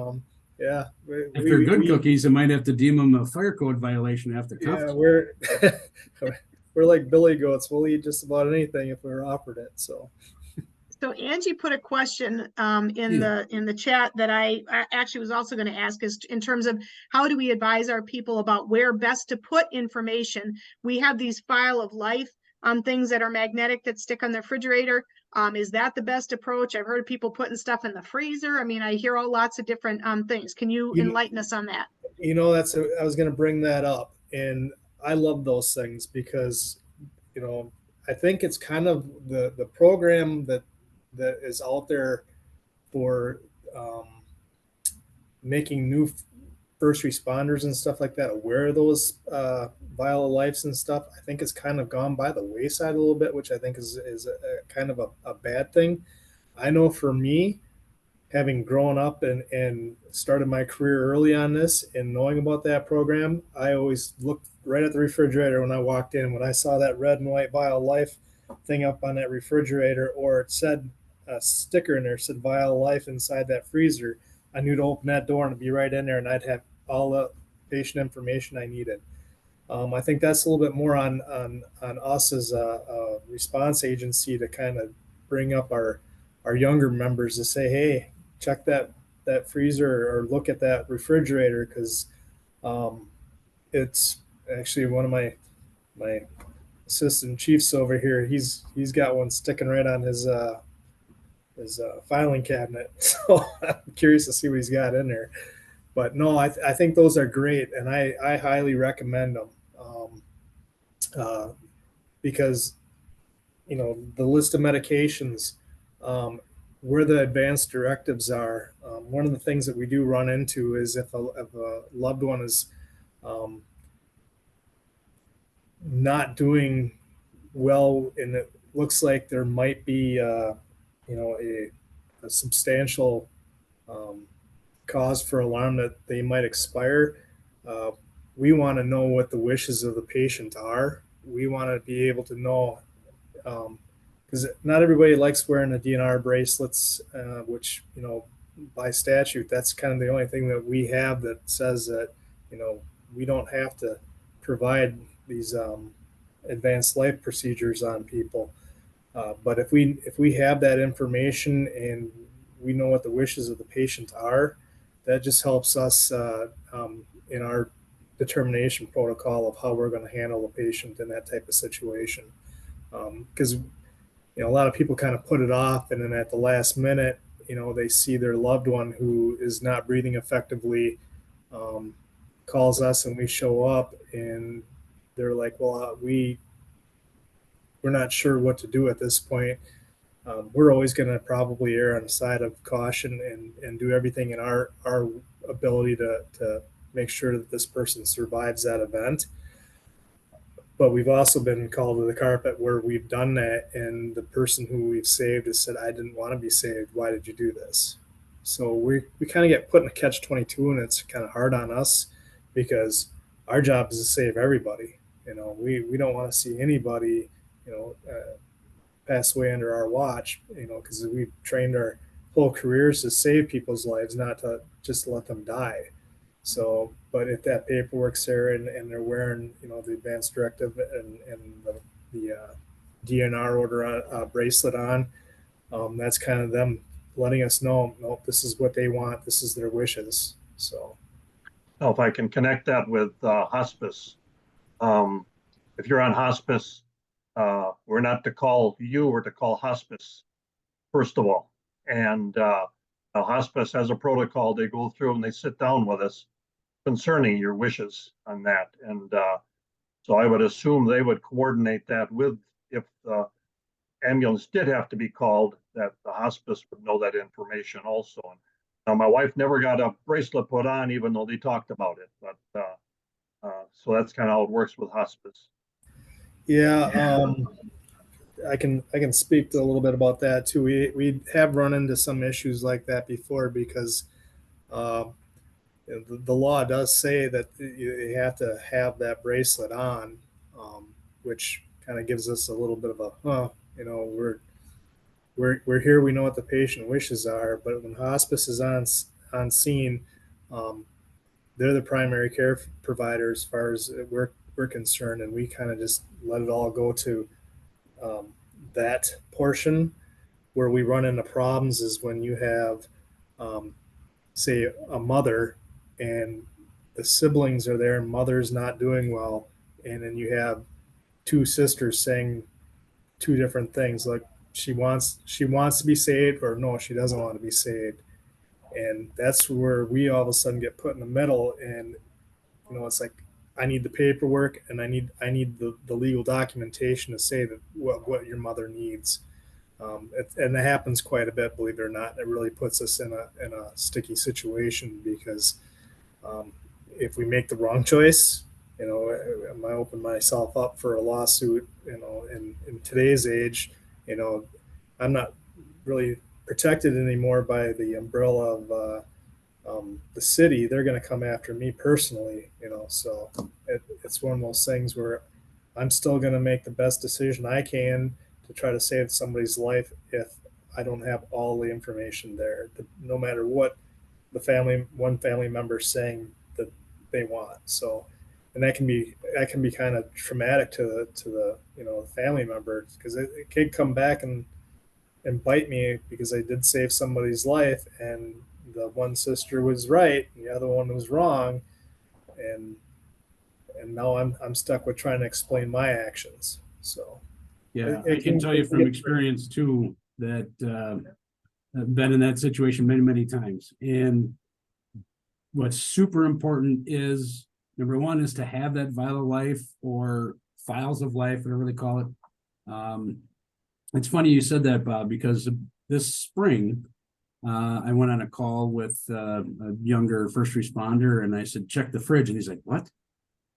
yeah. If they're good cookies, I might have to deem them a fire code violation after. Yeah, we're like billy goats. We'll eat just about anything if we're offered it. So Angie put a question in the chat that I actually was also going to ask, is in terms of how do we advise our people about where best to put information. We have these file of life things that are magnetic that stick on the refrigerator. Is that the best approach? I've heard people putting stuff in the freezer. I mean, I hear lots of different things. Can you enlighten us on that? I was going to bring that up, and I love those things because, I think it's kind of the program that is out there for making new first responders and stuff like that aware of those vial of lives and stuff. I think it's kind of gone by the wayside a little bit, which I think is a kind of a bad thing. I know for me, having grown up and started my career early on this and knowing about that program, I always looked right at the refrigerator when I walked in. When I saw that red and white vial of life thing up on that refrigerator, or it said a sticker in there said vial of life inside that freezer, I knew to open that door and be right in there, and I'd have all the patient information I needed. I think that's a little bit more on us as a response agency to kind of bring up our younger members to say, hey, check that freezer or look at that refrigerator, because it's actually one of my assistant chiefs over here. He's got one sticking right on his filing cabinet. So I'm curious to see what he's got in there. but no, I think those are great, and I highly recommend them, uh, because the list of medications, where the advanced directives are. One of the things that we do run into is if a loved one is um, not doing well, and it looks like there might be a substantial um, cause for alarm that they might expire. Uh, we want to know what the wishes of the patient are. We want to be able to know, because not everybody likes wearing the DNR bracelets, which by statute that's kind of the only thing that we have that says that we don't have to provide these advanced life procedures on people. But if we have that information and we know what the wishes of the patient are, that just helps us in our determination protocol of how we're going to handle the patient in that type of situation. Because a lot of people kind of put it off, and then at the last minute, they see their loved one who is not breathing effectively, calls us, and we show up, and they're like, "Well, we're not sure what to do at this point." We're always going to probably err on the side of caution and do everything in our ability to make sure that this person survives that event. But we've also been called to the carpet where we've done that, and the person who we've saved has said, "I didn't want to be saved. Why did you do this?" So we kind of get put in a catch-22, and it's kind of hard on us because our job is to save everybody. We don't want to see anybody, pass away under our watch, because we've trained our whole careers to save people's lives, not to just let them die. So, but if that paperwork's there and they're wearing, the advanced directive and the DNR order bracelet on, that's kind of them letting us know, nope, this is what they want. This is their wishes. So, Now, if I can connect that with hospice, if you're on hospice, we're not to call you, we're to call hospice, first of all. And hospice has a protocol. They go through and they sit down with us concerning your wishes on that. And so I would assume they would coordinate that with, if the ambulance did have to be called, that the hospice would know that information also. And now my wife never got a bracelet put on, even though they talked about it. But so that's kind of how it works with hospice. yeah, I can speak to a little bit about that too. We have run into some issues like that before because the law does say that you have to have that bracelet on, which kind of gives us a little bit of a, we're here. We know what the patient wishes are, but when hospice is on scene, they're the primary care provider as far as we're concerned, and we kind of just let it all go to that portion. Where we run into problems is when you have, say, a mother and the siblings are there and mother's not doing well, and then you have two sisters saying two different things, like she wants to be saved, or no, she doesn't want to be saved. And that's where we all of a sudden get put in the middle, and it's like, I need the paperwork, and I need the legal documentation to say that what your mother needs. And that happens quite a bit, believe it or not. It really puts us in a sticky situation because if we make the wrong choice, I might open myself up for a lawsuit. In today's age, I'm not really protected anymore by the umbrella of the city. They're going to come after me personally, so it's one of those things where I'm still going to make the best decision I can to try to save somebody's life if I don't have all the information there, no matter what one family member is saying that they want. So, and that can be kind of traumatic to the family member, because it could come back and bite me because I did save somebody's life, and the one sister was right and the other one was wrong, and now I'm stuck with trying to explain my actions. So yeah, I can tell you from experience too that I've been in that situation many times, and what's super important is, number one, is to have that vial of life or files of life, whatever they call it. It's funny you said that, Bob, because this spring, I went on a call with a younger first responder, and I said, check the fridge. And he's like, what?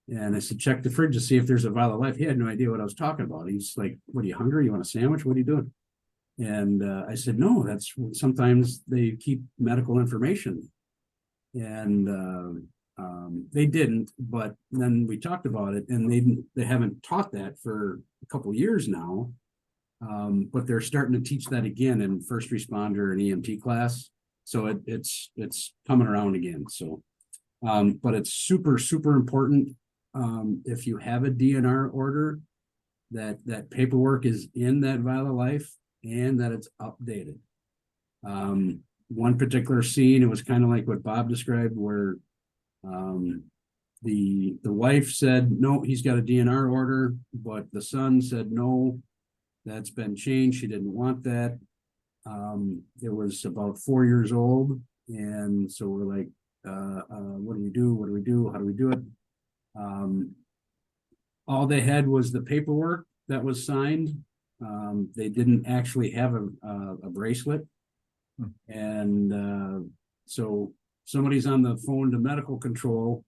And I said, check the fridge to see if there's a vial of life. He had no idea what I was talking about. He's like, what, are you hungry? You want a sandwich? What are you doing? And I said, no, that's sometimes they keep medical information. And they didn't, but then we talked about it, and they haven't taught that for a couple of years now. But they're starting to teach that again in first responder and EMT class. So it's coming around again. So, but it's super, super important. If you have a DNR order, that paperwork is in that vial of life and that it's updated. One particular scene, it was kind of like what Bob described, where the wife said, no, he's got a DNR order, but the son said, no, that's been changed. She didn't want that. It was about 4 years old. And so we're like, what do we do? What do we do? How do we do it? All they had was the paperwork that was signed. They didn't actually have a bracelet. And so somebody's on the phone to medical control,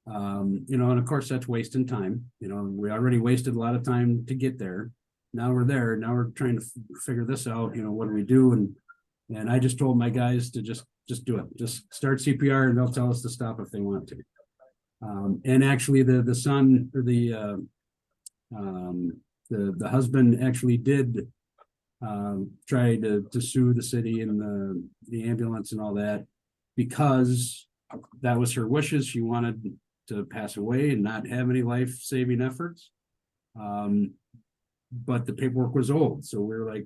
and of course that's wasting time. We already wasted a lot of time to get there. Now we're there. Now we're trying to figure this out. What do we do? And I just told my guys to just do it. Just start CPR, and they'll tell us to stop if they want to. And actually, the son or the husband actually did try to sue the city and the ambulance and all that, because that was her wishes. She wanted to pass away and not have any life-saving efforts. But the paperwork was old. So we were like,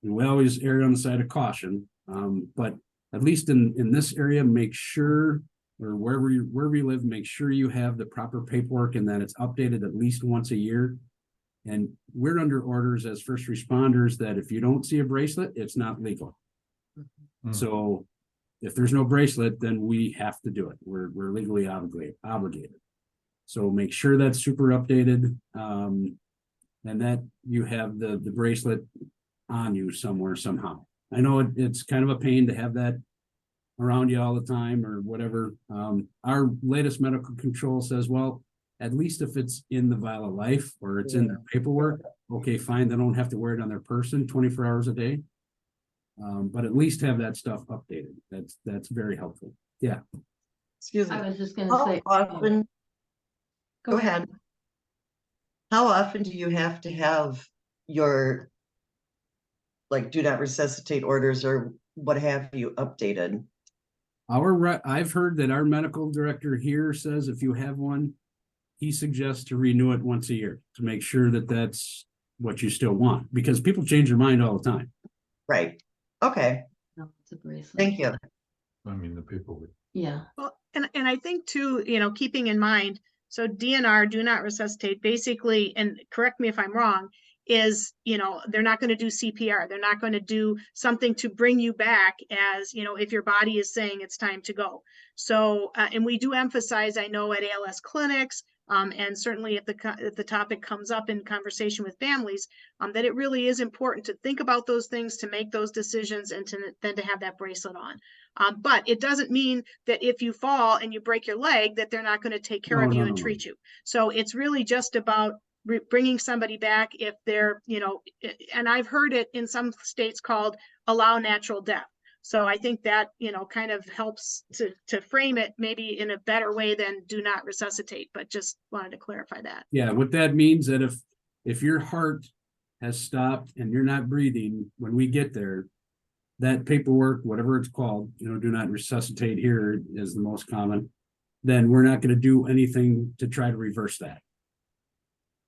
we always err on the side of caution. But at least in this area, make sure, or wherever you live, make sure you have the proper paperwork and that it's updated at least once a year. And we're under orders as first responders that if you don't see a bracelet, it's not legal. Mm-hmm. So if there's no bracelet, then we have to do it. We're legally obligated. So make sure that's super updated, and that you have the bracelet on you somewhere, somehow. I know it's kind of a pain to have that around you all the time or whatever. Our latest medical control says, well, at least if it's in the vial of life or it's in their paperwork, okay, fine. They don't have to wear it on their person 24 hours a day. But at least have that stuff updated. That's very helpful. Yeah. Excuse me. I was just going to say. Often, go ahead. How often do you have to have your, do not resuscitate orders or what have you updated? I've heard that our medical director here says if you have one, he suggests to renew it once a year to make sure that that's what you still want, because people change their mind all the time. Right. Okay. No, it's a bracelet. Thank you. I mean, the paperwork. Yeah. Well, and I think too, keeping in mind, so DNR, do not resuscitate, basically, and correct me if I'm wrong, is, they're not going to do CPR. They're not going to do something to bring you back as, if your body is saying it's time to go. So, and we do emphasize, I know at ALS clinics, and certainly if the topic comes up in conversation with families, that it really is important to think about those things, to make those decisions, and then to have that bracelet on. But it doesn't mean that if you fall and you break your leg, that they're not going to take care of you and treat you. So it's really just about bringing somebody back if they're, and I've heard it in some states called allow natural death. So I think that, kind of helps to frame it maybe in a better way than do not resuscitate, but just wanted to clarify that. Yeah, what that means that if your heart has stopped and you're not breathing when we get there, that paperwork, whatever it's called, do not resuscitate here is the most common, then we're not going to do anything to try to reverse that.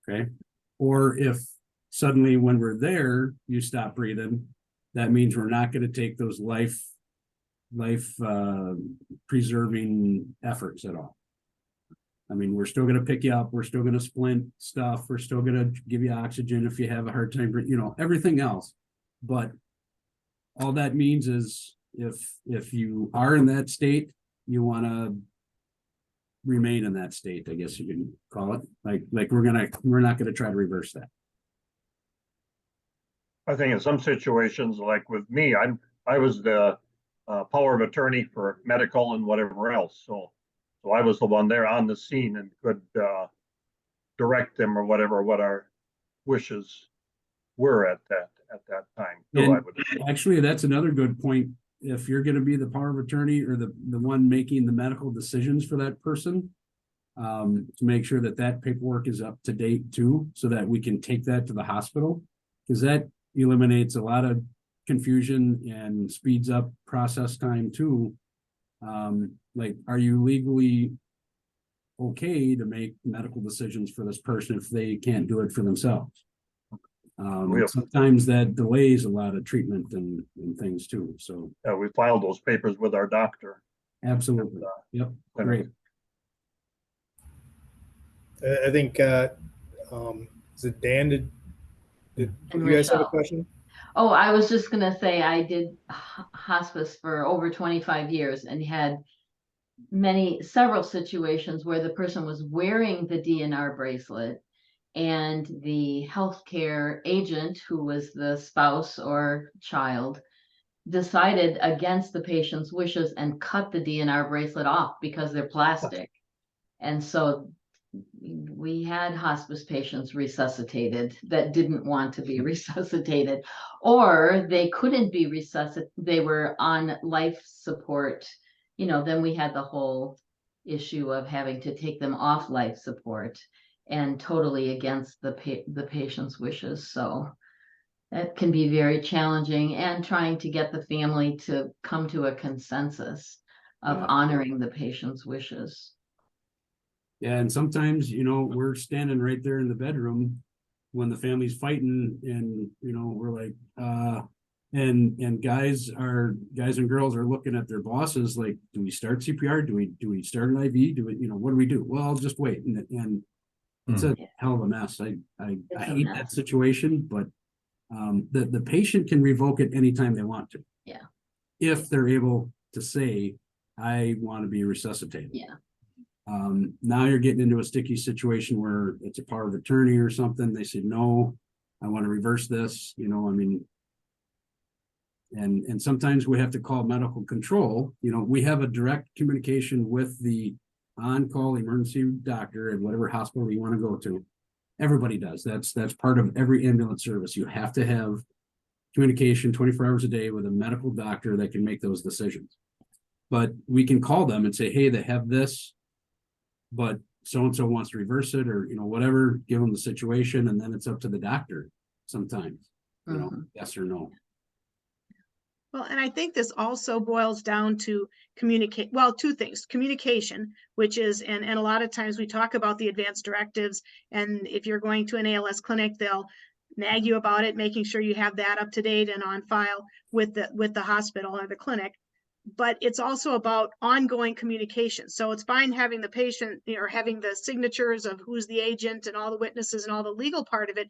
Okay. Or if suddenly when we're there, you stop breathing, that means we're not going to take those life preserving efforts at all. I mean, we're still going to pick you up. We're still going to splint stuff. We're still going to give you oxygen if you have a hard time, everything else. But all that means is if you are in that state, you want to remain in that state, I guess you can call it. Like we're not gonna try to reverse that. I think in some situations, like with me, I was the power of attorney for medical and whatever else. So I was the one there on the scene and could direct them or whatever, what our wishes were at that time. too, I And would. actually, that's another good point. If you're gonna be the power of attorney or the one making the medical decisions for that person, to make sure that that paperwork is up to date too, so that we can take that to the hospital. Because that eliminates a lot of confusion and speeds up process time too. Like, are you legally okay to make medical decisions for this person if they can't do it for themselves? Sometimes that delays a lot of treatment and things too. So We filed those papers with our doctor. absolutely. Yep. Great. I think, is it Dan? Did And you guys have a Rochelle. question? Oh, I was just gonna say, I did hospice for over 25 years and had several situations where the person was wearing the DNR bracelet and the healthcare agent, who was the spouse or child, decided against the patient's wishes and cut the DNR bracelet off because they're plastic. And so we had hospice patients resuscitated that didn't want to be resuscitated, or they couldn't be resuscitated. They were on life support. Then we had the whole issue of having to take them off life support and totally against the patient's wishes. So that can be very challenging, and trying to get the family to come to a consensus of honoring the patient's wishes. Yeah, and sometimes, we're standing right there in the bedroom when the family's fighting, and we're like, and guys and girls are looking at their bosses like, do we start CPR? Do we start an IV? What do we do? Well, I'll just wait. And it's a hell of a mess. I hate that situation, but the patient can revoke it anytime they want to. Yeah. If they're able to say, I want to be resuscitated. Yeah. Now you're getting into a sticky situation where it's a power of attorney or something. They say, no, I want to reverse this, and sometimes we have to call medical control. We have a direct communication with the on-call emergency doctor at whatever hospital you want to go to. Everybody does. That's part of every ambulance service. You have to have communication 24 hours a day with a medical doctor that can make those decisions. But we can call them and say, hey, they have this, but so-and-so wants to reverse it, or, whatever, give them the situation. And then it's up to the doctor sometimes, yes or no. Well, and I think this also boils down to two things: communication, which is, and a lot of times we talk about the advanced directives, and if you're going to an ALS clinic, they'll nag you about it, making sure you have that up to date and on file with the hospital or the clinic. But it's also about ongoing communication. So it's fine having the patient, or having the signatures of who's the agent and all the witnesses and all the legal part of it.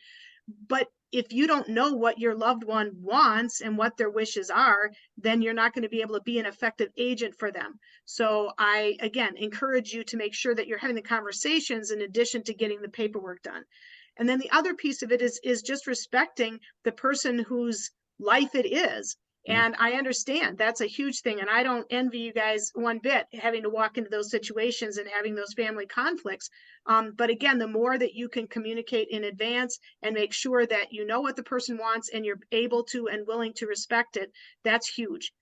But if you don't know what your loved one wants and what their wishes are, then you're not going to be able to be an effective agent for them. So I, again, encourage you to make sure that you're having the conversations in addition to getting the paperwork done. And then the other piece of it is just respecting the person whose life it is. And I understand that's a huge thing. And I don't envy you guys one bit having to walk into those situations and having those family conflicts. But again, the more that you can communicate in advance and make sure that you know what the person wants and you're able to and willing to respect it, that's huge.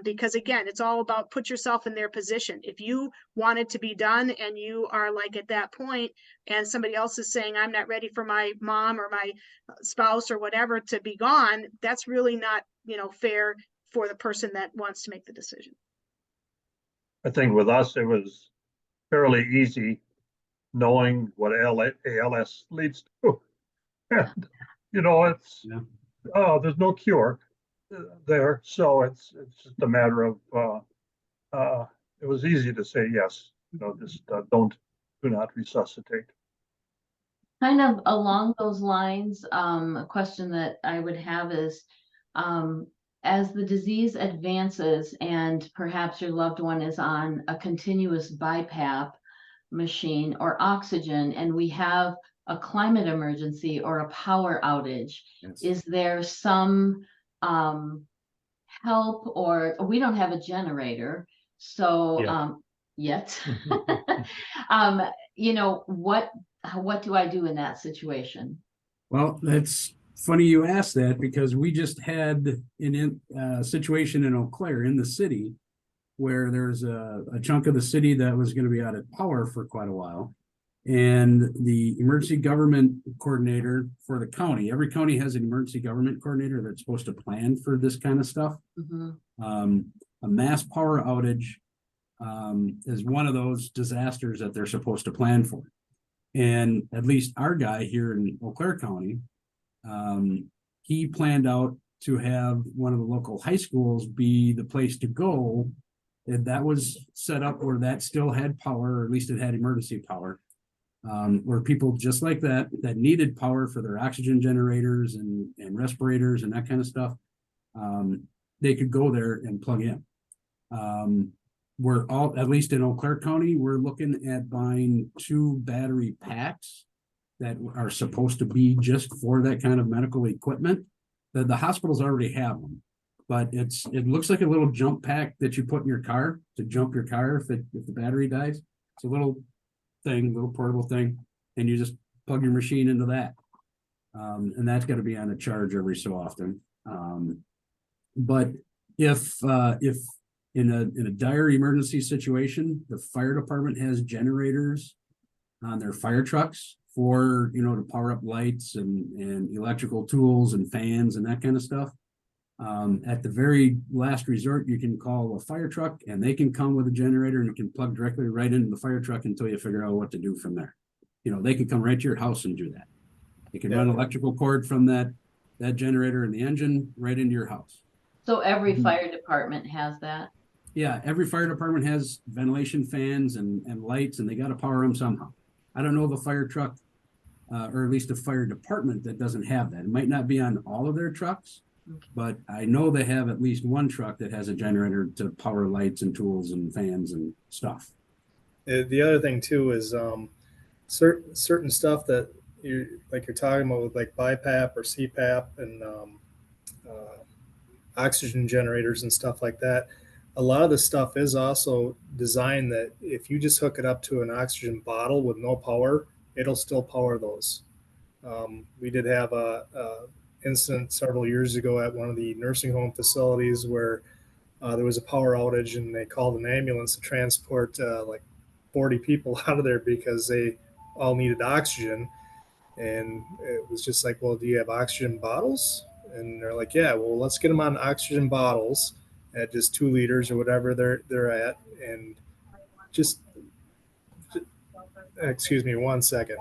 Because again, it's all about put yourself in their position. If you want it to be done and you are like at that point and somebody else is saying, I'm not ready for my mom or my spouse or whatever to be gone, that's really not, fair for the person that wants to make the decision. I think with us, it was fairly easy knowing what ALS leads to. And, it's, there's no cure there. So it's just a matter of, it was easy to say, yes, just do not resuscitate. Kind of along those lines, a question that I would have is, as the disease advances and perhaps your loved one is on a continuous BiPAP machine or oxygen, and we have a climate emergency or a power outage, Yes. is there some help? Or we don't have a generator, so yet. You know, what do I do in that situation? Well, that's funny you asked that, because we just had a situation in Eau Claire in the city where there's a chunk of the city that was going to be out of power for quite a while. And the emergency government coordinator for the county, every county has an emergency government coordinator that's supposed to plan for this kind of stuff. A mass power outage is one of those disasters that they're supposed to plan for. And at least our guy here in Eau Claire County, he planned out to have one of the local high schools be the place to go. And that was set up where that still had power, or at least it had emergency power, where people just like that needed power for their oxygen generators and respirators and that kind of stuff, they could go there and plug in. We're all, at least in Eau Claire County, we're looking at buying 2 battery packs that are supposed to be just for that kind of medical equipment. The hospitals already have them, but it looks like a little jump pack that you put in your car to jump your car if the battery dies. It's a little portable thing, and you just plug your machine into that. And that's got to be on a charge every so often. But if in a dire emergency situation, the fire department has generators on their fire trucks for, to power up lights and electrical tools and fans and that kind of stuff. At the very last resort, you can call a fire truck and they can come with a generator, and you can plug directly right into the fire truck until you figure out what to do from there. They can come right to your house and do that. You can run electrical cord from that generator and the engine right into your house. So every fire department has that? Yeah, every fire department has ventilation fans and lights, and they got to power them somehow. I don't know of a fire truck, or at least a fire department that doesn't have that. It might not be on all of their trucks, but I know they have at least one truck that has a generator to power lights and tools and fans and stuff. The other thing too is certain stuff that you're talking about with like BiPAP or CPAP and oxygen generators and stuff like that. A lot of the stuff is also designed that if you just hook it up to an oxygen bottle with no power, it'll still power those. We did have a incident several years ago at one of the nursing home facilities where there was a power outage, and they called an ambulance to transport like 40 people out of there because they all needed oxygen. And it was just like, well, do you have oxygen bottles? And they're like, yeah, well, let's get them on oxygen bottles at just 2 liters or whatever they're at. And just, excuse me 1 second.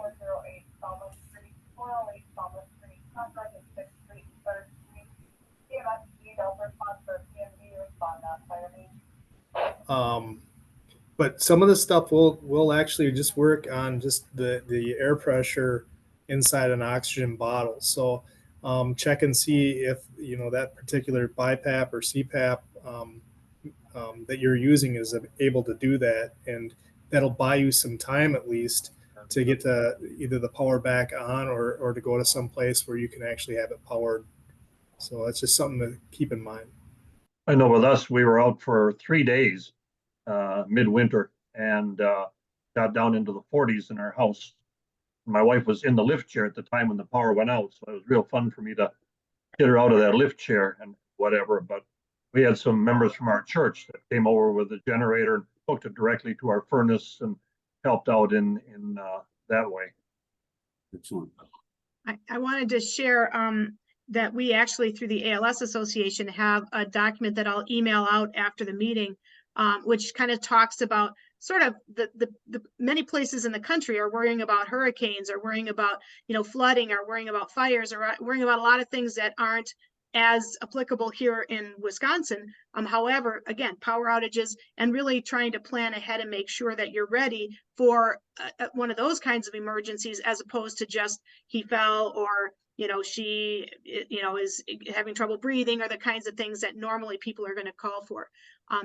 But some of the stuff will actually just work on just the air pressure inside an oxygen bottle. So check and see if that particular BiPAP or CPAP that you're using is able to do that, and that'll buy you some time at least to get to either the power back on or to go to some place where you can actually have it powered. So that's just something to keep in mind. I know with us, we were out for 3 days midwinter and got down into the 40s in our house. My wife was in the lift chair at the time when the power went out, so it was real fun for me to get her out of that lift chair and whatever. But we had some members from our church that came over with a generator and hooked it directly to our furnace and helped out in that way. Excellent. I wanted to share that we actually, through the ALS Association, have a document that I'll email out after the meeting, which kind of talks about sort of the many places in the country are worrying about hurricanes, or worrying about flooding, or worrying about fires, or worrying about a lot of things that aren't as applicable here in Wisconsin. However, again, power outages and really trying to plan ahead and make sure that you're ready for one of those kinds of emergencies, as opposed to just he fell, or she is having trouble breathing, or the kinds of things that normally people are going to call for.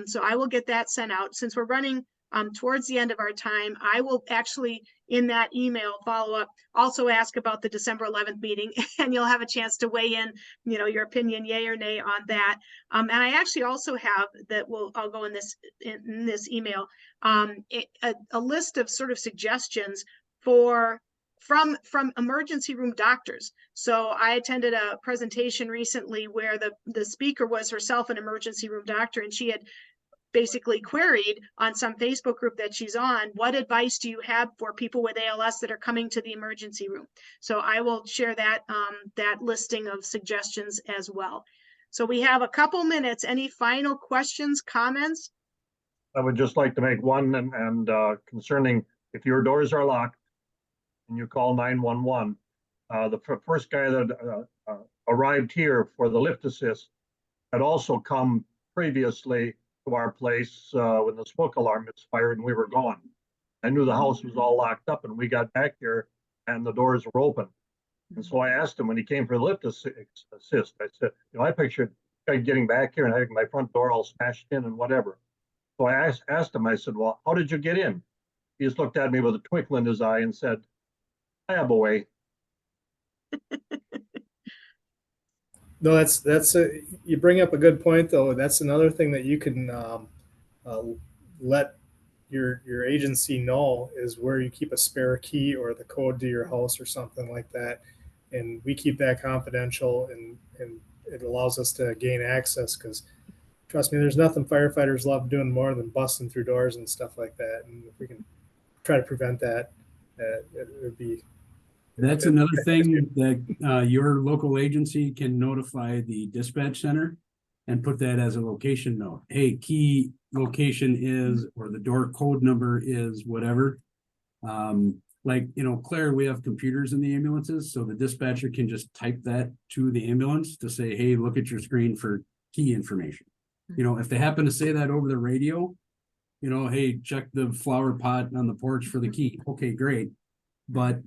So I will get that sent out. Since we're running towards the end of our time, I will actually in that email follow up, also ask about the December 11th meeting, and you'll have a chance to weigh in, your opinion, yay or nay on that. And I actually also have that I'll go in this email, a list of sort of suggestions from emergency room doctors. So I attended a presentation recently where the speaker was herself an emergency room doctor, and she had basically queried on some Facebook group that she's on, what advice do you have for people with ALS that are coming to the emergency room? So I will share that listing of suggestions as well. So we have a couple minutes. Any final questions, comments? I would just like to make one, and concerning if your doors are locked and you call 911, the first guy that arrived here for the lift assist had also come previously to our place when the smoke alarm misfired and we were gone. I knew the house was all locked up, and we got back here and the doors were open. And so I asked him when he came for the lift assist, I said, I pictured getting back here and having my front door all smashed in and whatever. So I asked him, I said, well, how did you get in? He just looked at me with a twinkle in his eye and said, I have a way. No, that's you bring up a good point, though. That's another thing that you can let your agency know, is where you keep a spare key or the code to your house or something like that. And we keep that confidential, and it allows us to gain access, because trust me, there's nothing firefighters love doing more than busting through doors and stuff like that. And if we can try to prevent that, it would be. That's another thing that your local agency can notify the dispatch center and put that as a location note. Hey, key location is, or the door code number is whatever. Like, Claire, we have computers in the ambulances, so the dispatcher can just type that to the ambulance to say, hey, look at your screen for key information. If they happen to say that over the radio, hey, check the flower pot on the porch for the key. Okay, great. But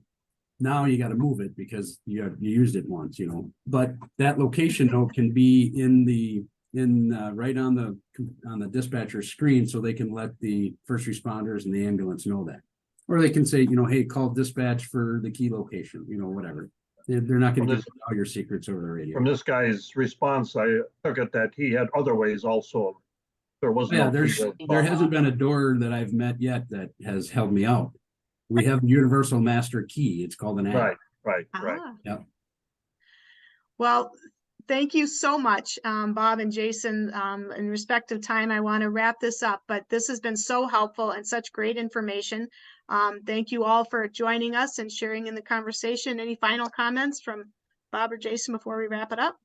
now you got to move it because you used it once, but that location note can be right on the dispatcher screen, so they can let the first responders and the ambulance know that, or they can say, hey, call dispatch for the key location, whatever. They're not going to give all your secrets over the radio. From this guy's response, I took it that he had other ways also. There was there hasn't been a door that I've met yet that has held me out. We have a universal master key. It's called an app. Right. Yeah. Well, thank you so much, Bob and Jason. In respect of time, I want to wrap this up, but this has been so helpful and such great information. Thank you all for joining us and sharing in the conversation. Any final comments from Bob or Jason before we wrap it up?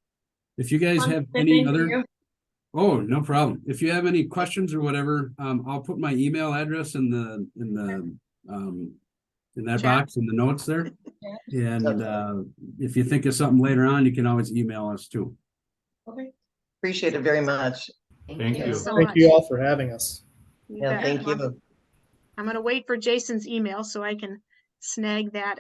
If you guys have any other... Oh, no problem. If you have any questions or whatever, I'll put my email address in that box in the notes there. And if you think of something later on, you can always email us too. Okay. Appreciate it very much. Thank you. Thank you all for having us. Yeah, thank you. I'm going to wait for Jason's email so I can snag that